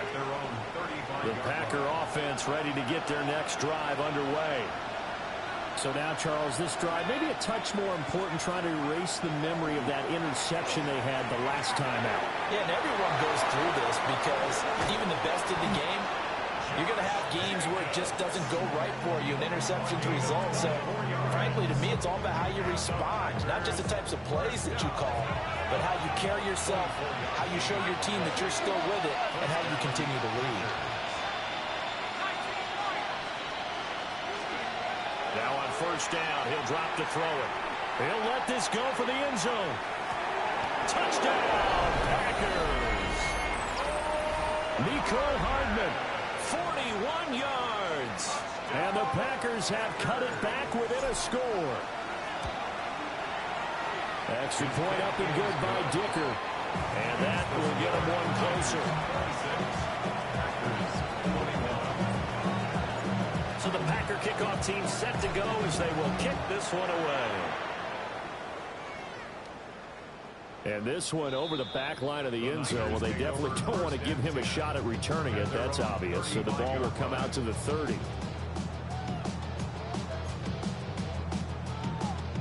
At their own 35. The Packer offense ready to get their next drive underway. So now, Charles, this drive maybe a touch more important, trying to erase the memory of that interception they had the last time out. Yeah, and everyone goes through this because even the best in the game, You're going to have games where it just doesn't go right for you, and interceptions result. So, frankly, to me, it's all about how you respond, not just the types of plays that you call, but how you carry yourself, how you show your team that you're still with it, and how you continue to lead. Now on first down, he'll drop to throw it. He'll let this go for the end zone. Touchdown, Packers. Mecole Hardman, 41 yards. And the Packers have cut it back within a score. Extra point up and good by Dicker. And that will get him one closer. So the Packer kickoff team set to go as they will kick this one away. And this one over the back line of the end zone. Well, they definitely don't want to give him a shot at returning it. That's obvious. So the ball will come out to the 30.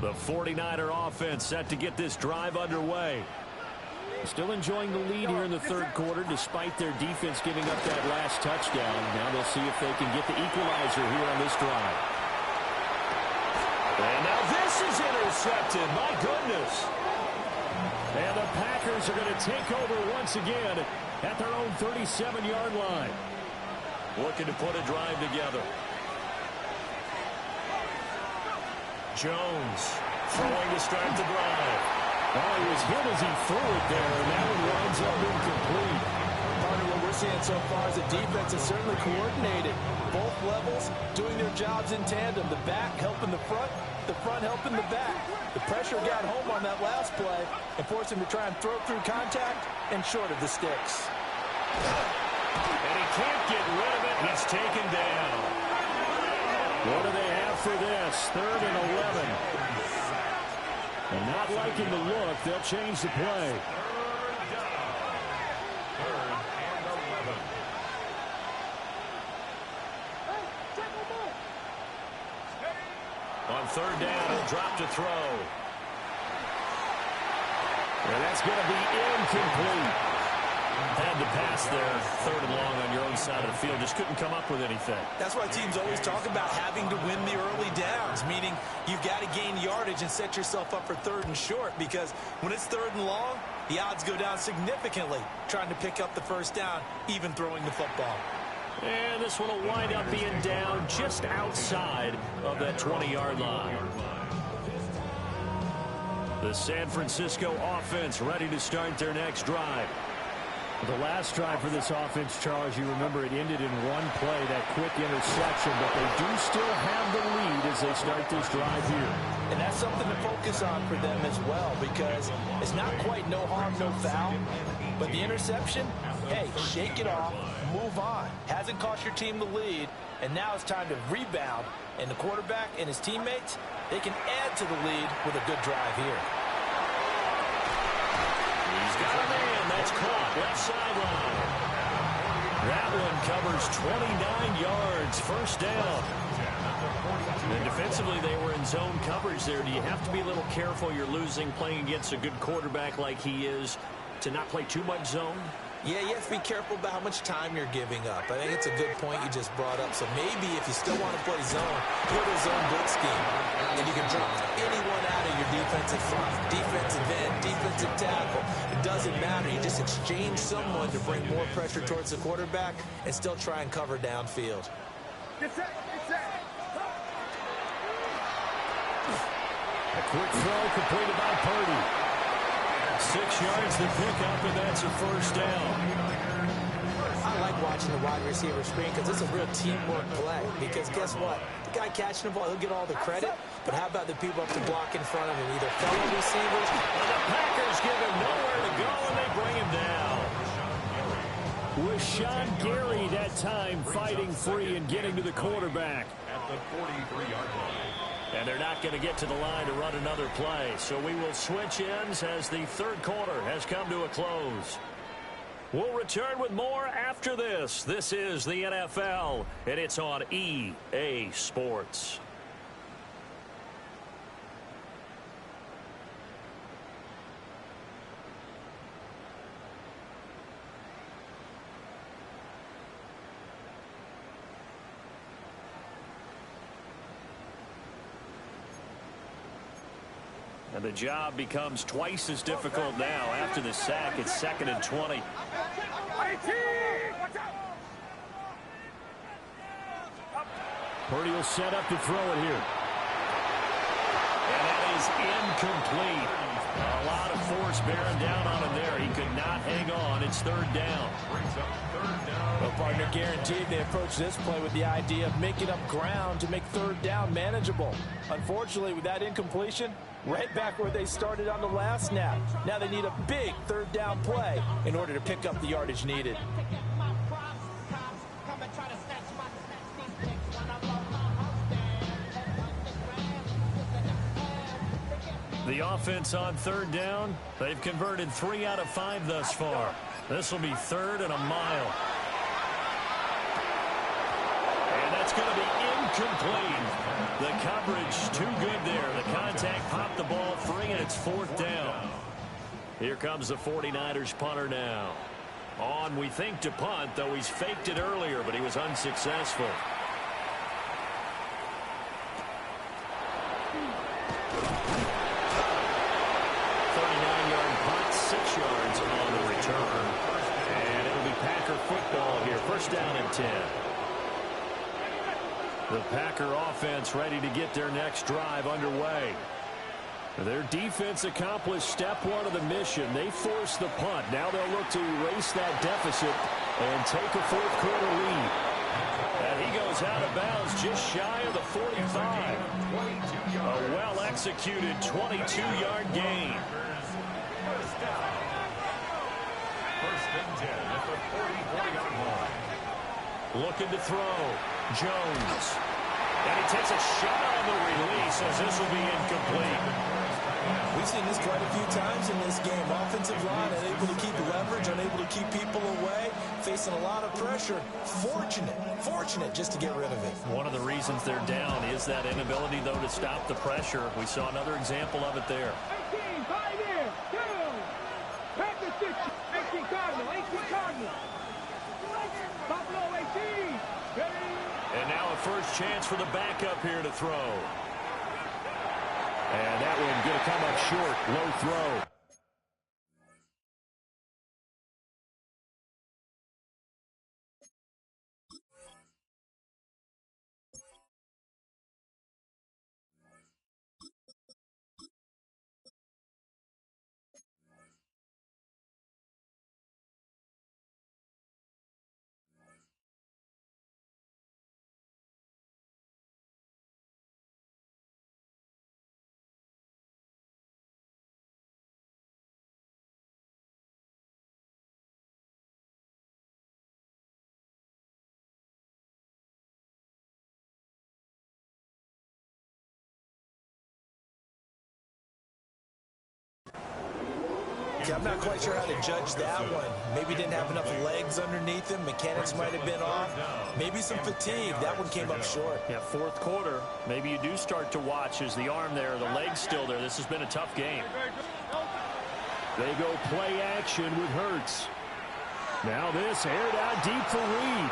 The 49er offense set to get this drive underway. Still enjoying the lead here in the third quarter despite their defense giving up that last touchdown. Now they'll see if they can get the equalizer here on this drive. And now this is intercepted. My goodness. And the Packers are going to take over once again at their own 37-yard line. Looking to put a drive together. Jones throwing to start the drive. Oh, he was hit as he threw it there, and that one winds up incomplete. Part of what we're seeing so far is the defense is certainly coordinated. Both levels doing their jobs in tandem. The back helping the front helping the back. The pressure got home on that last play and forced him to try and throw through contact and short of the sticks. And he can't get rid of it. He's taken down. What do they have for this? 3rd and 11. And not liking the look, they'll change the play. On 3rd down, he'll drop to throw. And that's going to be incomplete. Had the pass there, 3rd and long on your own side of the field. Just couldn't come up with anything. That's why teams always talk about having to win the early downs, meaning you've got to gain yardage and set yourself up for 3rd and short, because when it's 3rd and long, the odds go down significantly trying to pick up the first down, even throwing the football. And this one will wind up being down just outside of that 20-yard line. The San Francisco offense ready to start their next drive. The last drive for this offense, Charles, you remember it ended in one play, that quick interception, but they do still have the lead as they start this drive here. And that's something to focus on for them as well, because it's not quite no harm, no foul, but the interception, hey, shake it off, move on. Hasn't cost your team the lead, and now it's time to rebound. And the quarterback and his teammates, they can add to the lead with a good drive here. He's got a man. That's caught. Left sideline. That one covers 29 yards. First down. And defensively, they were in zone coverage there. Do you have to be a little careful? You're losing playing against a good quarterback like he is to not play too much zone? Yeah, you have to be careful about how much time you're giving up. I think it's a good point you just brought up. So maybe if you still want to play zone, put a zone blitz scheme. And you can drop anyone out of your defensive front, defensive end, defensive tackle. It doesn't matter. You just exchange someone to bring more pressure towards the quarterback and still try and cover downfield. A quick throw completed by Purdy. 6 yards to pick up, and that's a first down. I like watching the wide receiver screen because it's a real teamwork play. Because guess what? The guy catching the ball, he'll get all the credit. But how about the people up to block in front of him? Either fellow receivers. And the Packers give him nowhere to go, and they bring him down. With Sean Gary that time fighting free and getting to the quarterback. At the 43-yard line. And they're not going to get to the line to run another play. So we will switch ends as the third quarter has come to a close. We'll return with more after this. This is the NFL, and it's on EA Sports. And the job becomes twice as difficult now. After the sack, it's 2nd and 20. Purdy will set up to throw it here. And that is incomplete. A lot of force bearing down on him there. He could not hang on. It's 3rd down. Well, partner, guaranteed they approach this play with the idea of making up ground to make 3rd down manageable. Unfortunately, with that incompletion, right back where they started on the last snap. Now they need a big 3rd down play in order to pick up the yardage needed. The offense on 3rd down, they've converted 3 out of 5 thus far. This will be 3rd and a mile. And that's going to be incomplete. The coverage too good there. The contact popped the ball free, and it's 4th down. Here comes the 49ers punter now. On, we think, to punt, though he's faked it earlier, but he was unsuccessful. First down and 10. The Packer offense ready to get their next drive underway. Their defense accomplished step 1 of the mission. They forced the punt. Now they'll look to erase that deficit and take a 4th quarter lead. And he goes out of bounds just shy of the 45. A well-executed 22-yard gain. First and 10 at the 40-yard line. Looking to throw. Jones. And he takes a shot on the release as this will be incomplete. We've seen this quite a few times in this game. Offensive line unable to keep leverage, unable to keep people away, facing a lot of pressure. Fortunate just to get rid of it. One of the reasons they're down is that inability, though, to stop the pressure. We saw another example of it there. 18, Pioneer, 2. Packers 6, 18 Cardinal, 18 Cardinal. Buffalo 18. And now a first chance for the backup here to throw. And that one going to come up short. Low throw. I'm not quite sure how to judge that one. Maybe didn't have enough legs underneath him. Mechanics might have been off. Maybe some fatigue. That one came up short. Yeah, 4th quarter. Maybe you do start to watch as the arm there, the leg's still there. This has been a tough game. They go play action with Hurts. Now this aired out deep for Reed.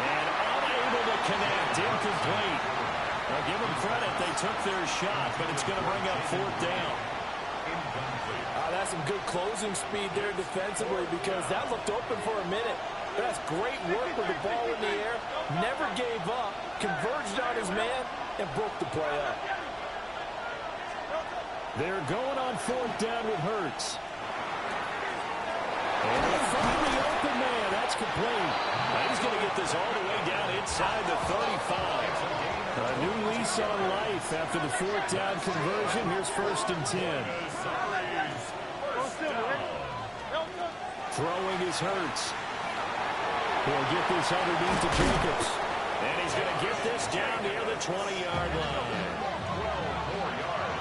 And unable to connect. Incomplete. Now give them credit. They took their shot, but it's going to bring up 4th down. That's some good closing speed there defensively because that looked open for a minute. But that's great work with the ball in the air. Never gave up. Converged on his man and broke the play up. They're going on 4th down with Hurts. And they find the open man. That's complete. He's going to get this all the way down inside the 35. A new lease on life after the 4th down conversion. Here's 1st and 10. Throwing is Hurts. He'll get this underneath to Jacobs. And he's going to get this down near the 20-yard line. 12 more yards.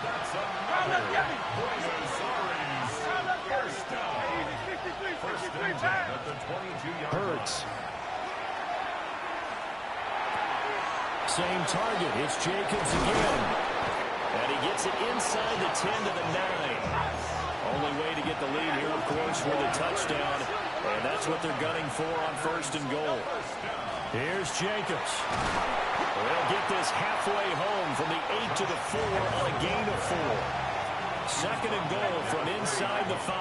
That's another. First down. First and 10 at the 22-yard line. Hurts. Same target. It's Jacobs again. And he gets it inside the 10 to the 9. Only way to get the lead here, of course, with a touchdown. And that's what they're gunning for on 1st and goal. Here's Jacobs. They'll get this halfway home from the 8 to the 4 on a gain of 4. Second and goal from inside the 5.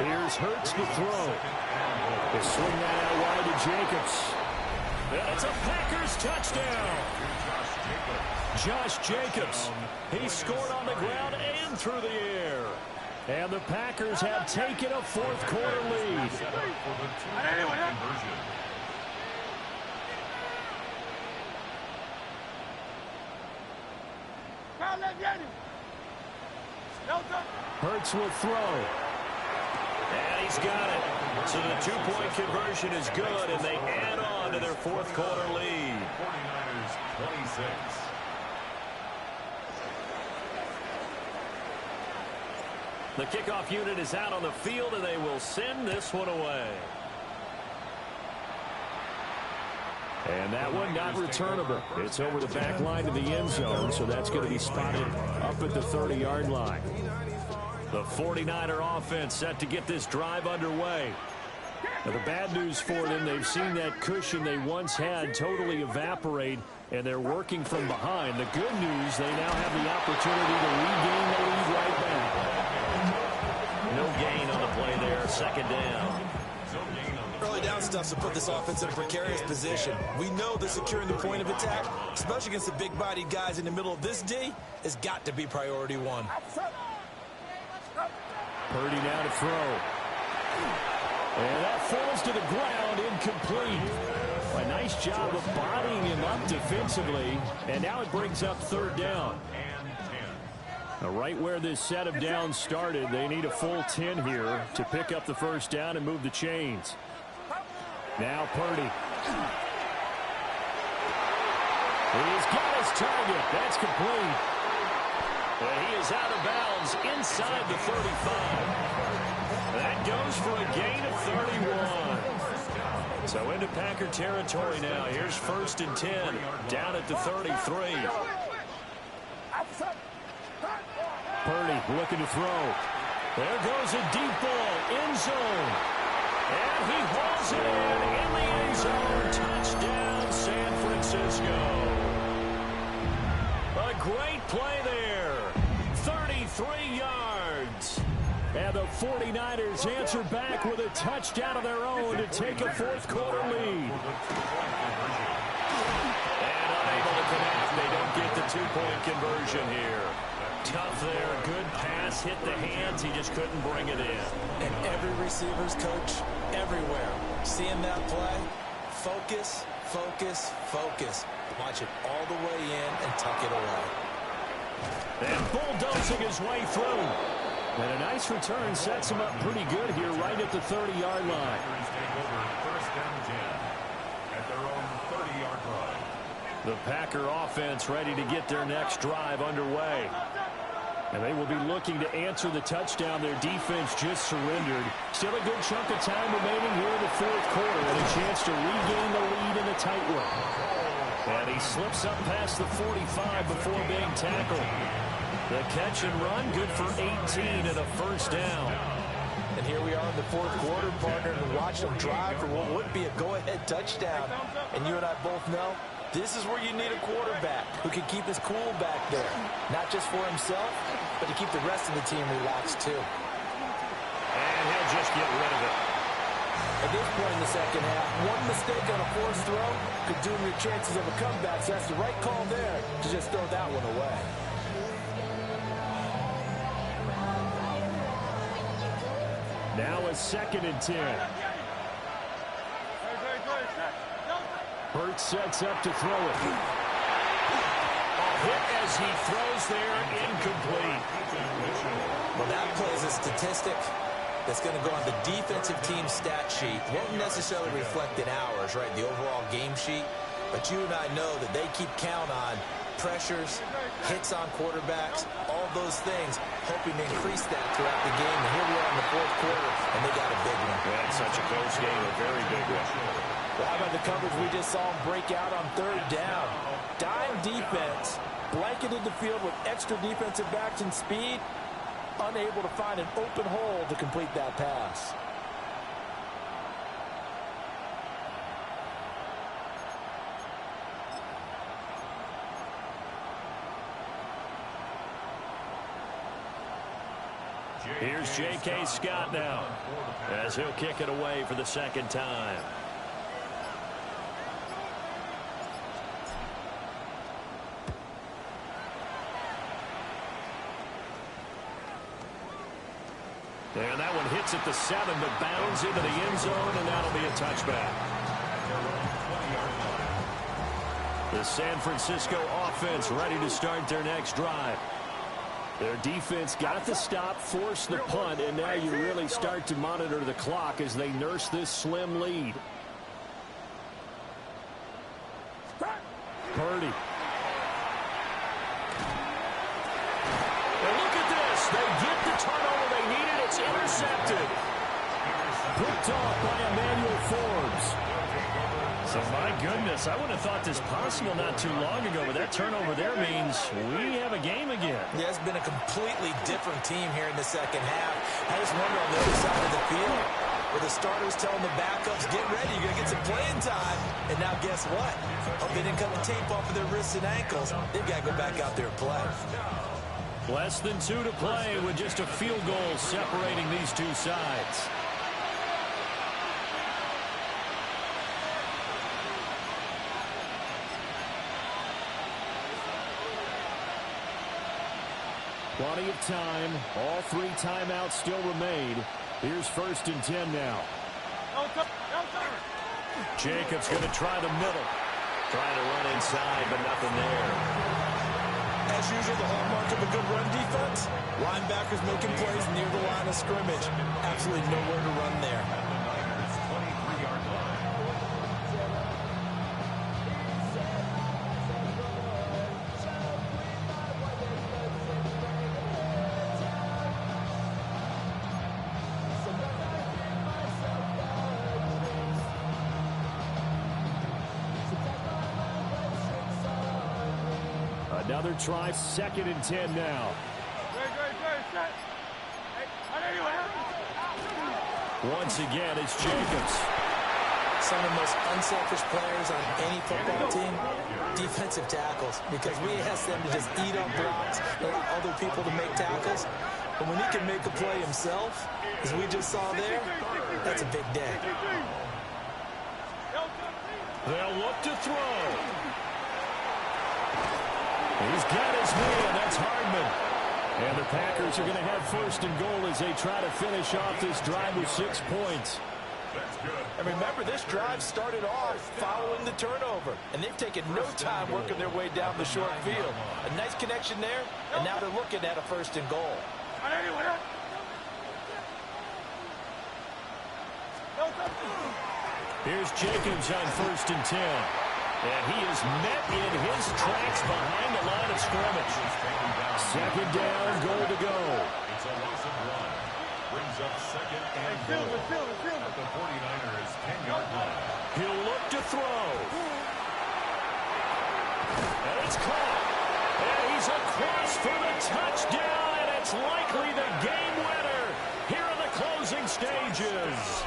Here's Hurts to throw. They swing that out wide to Jacobs. That's a Packers touchdown. Josh Jacobs. He scored on the ground and through the air. And the Packers have taken a fourth quarter lead. Hurts will throw. And he's got it. So the two-point conversion is good, and they add on to their fourth quarter lead. 49ers 26. The kickoff unit is out on the field, and they will send this one away. And that one not returnable. It's over the back line to the end zone, so that's going to be spotted up at the 30-yard line. The 49er offense set to get this drive underway. Now, the bad news for them, they've seen that cushion they once had totally evaporate, and they're working from behind. The good news, they now have the opportunity to regain the lead right back. No gain on the play there, second down. Early down stuff to put this offense in a precarious position. We know that securing the point of attack, especially against the big-bodied guys in the middle of this D, has got to be priority one. Purdy now to throw. And that falls to the ground, incomplete. A nice job of bodying him up defensively, and now it brings up third down. Now, right where this set of downs started, they need a full 10 here to pick up the first down and move the chains. Now Purdy. He's got his target. That's complete. And he is out of bounds inside the 35. That goes for a gain of 31. So into Packer territory now. Here's first and 10 down at the 33. Purdy looking to throw. There goes a deep ball, end zone. And he hauls it in the end zone. Touchdown, San Francisco. A great play there. 33 yards. And the 49ers answer back with a touchdown of their own to take a fourth quarter lead. And unable to connect. They don't get the two-point conversion here. Tough there, good pass, hit the hands, he just couldn't bring it in. And every receiver's coach, everywhere, seeing that play, focus, focus, focus. Watch it all the way in and tuck it away. And bulldozing his way through. And a nice return sets him up pretty good here right at the 30-yard line. First and 10 at their own 30-yard line. The Packer offense ready to get their next drive underway. And they will be looking to answer the touchdown their defense just surrendered. Still a good chunk of time remaining here in the fourth quarter and a chance to regain the lead in the tight one. And he slips up past the 45 before being tackled. The catch and run good for 18 and a first down. And here we are in the fourth quarter, partner, and watch them drive for what would be a go-ahead touchdown. And you and I both know this is where you need a quarterback who can keep his cool back there. Not just for himself, but to keep the rest of the team relaxed too. And he'll just get rid of it. At this point in the second half, one mistake on a forced throw could doom your chances of a comeback. So that's the right call there to just throw that one away. Now a second and 10. Hurts sets up to throw it. A hit as he throws there, incomplete. Well, that play is a statistic that's going to go on the defensive team stat sheet. Won't necessarily reflect in ours, right, the overall game sheet. But you and I know that they keep count on pressures, hits on quarterbacks, all those things, hoping to increase that throughout the game. And here we are in the fourth quarter, and they got a big one. Yeah, such a close game, a very big one. Well, how about the coverage we just saw him break out on third down? Dime defense, blanketed the field with extra defensive backs and speed, unable to find an open hole to complete that pass. Here's J.K. Scott now as he'll kick it away for the second time. And that one hits at the 7, but bounds into the end zone, and that'll be a touchback. The San Francisco offense ready to start their next drive. Their defense got the stop, forced the punt, and now you really start to monitor the clock as they nurse this slim lead. Purdy. And look at this. They get the turnover they needed. It's intercepted. Picked off by Emmanuel Forbes. So, my goodness, I wouldn't have thought this possible not too long ago, but that turnover there means we have a game again. Yeah, it's been a completely different team here in the second half. I just wonder on the other side of the field, where the starters telling the backups, get ready, you're going to get some playing time. And now guess what? Oh, they didn't cut the tape off of their wrists and ankles. They've got to go back out there and play. Less than 2 to play with just a field goal separating these two sides. Plenty of time. All 3 timeouts still remain. Here's 1st and 10 now. Jacobs going to try the middle. Trying to run inside, but nothing there. As usual, the hallmark of a good run defense, linebackers making plays near the line of scrimmage. Absolutely nowhere to run there. Another try, 2nd and 10 now. Once again, it's Jacobs. Some of the most unselfish players on any football team, defensive tackles, because we ask them to just eat up blocks and allow other people to make tackles. But when he can make a play himself, as we just saw there, that's a big day. They'll look to throw. He's got his man. That's Hardman. And the Packers are going to have 1st and goal as they try to finish off this drive with 6 points. And remember, this drive started off following the turnover. And they've taken no time working their way down the short field. A nice connection there, and now they're looking at a 1st and goal. Here's Jacobs on 1st and 10. And he is met in his tracks behind the line of scrimmage. 2nd down, goal to go. It's a loss of 1. Brings up 2nd and goal at the 49ers 10-yard line. He'll look to throw. And it's caught. And he's across for the touchdown. And it's likely the game winner here in the closing stages.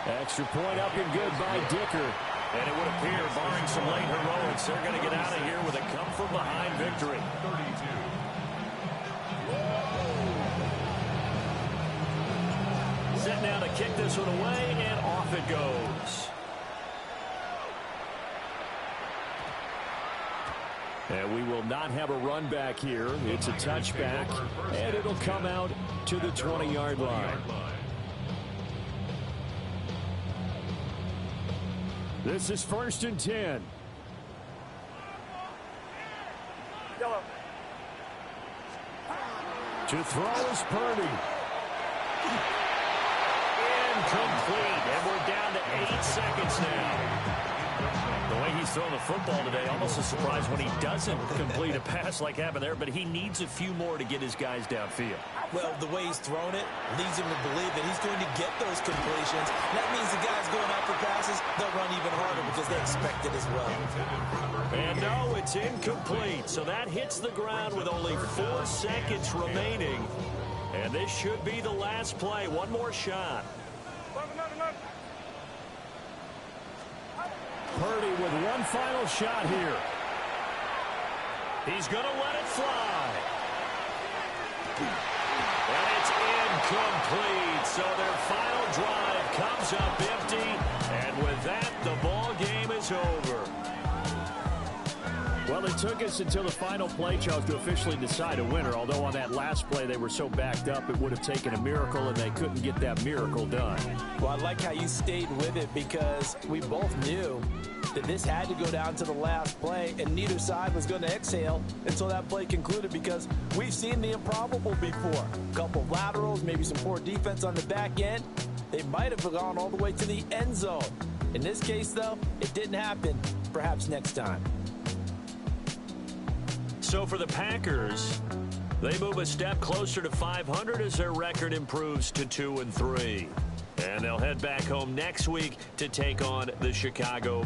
Extra point up and good by Dicker. And it would appear, barring some late heroics, they're going to get out of here with a come-from-behind victory. 32. Set now to kick this one away, and off it goes. And we will not have a run back here. It's a touchback, and it'll come out to the 20-yard line. This is 1st and 10. To throw is Purdy. Incomplete. And we're down to 8 seconds now. The way he's throwing the football today, almost a surprise when he doesn't complete a pass like happened there, but he needs a few more to get his guys downfield. Well, the way he's thrown it leads him to believe that he's going to get those completions. That means the guys going out for passes, they'll run even harder because they expect it as well. And no, it's incomplete. So that hits the ground with only 4 seconds remaining. And this should be the last play. One more shot. Purdy with one final shot here. He's going to let it fly. And it's incomplete. So their final drive comes up empty. And with that, the ball game is over. Well, it took us until the final play, Charles, to officially decide a winner. Although on that last play they were so backed up, it would have taken a miracle, and they couldn't get that miracle done. Well, I like how you stayed with it because we both knew that this had to go down to the last play, and neither side was going to exhale until that play concluded because we've seen the improbable before. A couple of laterals, maybe some poor defense on the back end. They might have gone all the way to the end zone. In this case, though, it didn't happen. Perhaps next time. So for the Packers, they move a step closer to 500 as their record improves to 2-3. And they'll head back home next week to take on the Chicago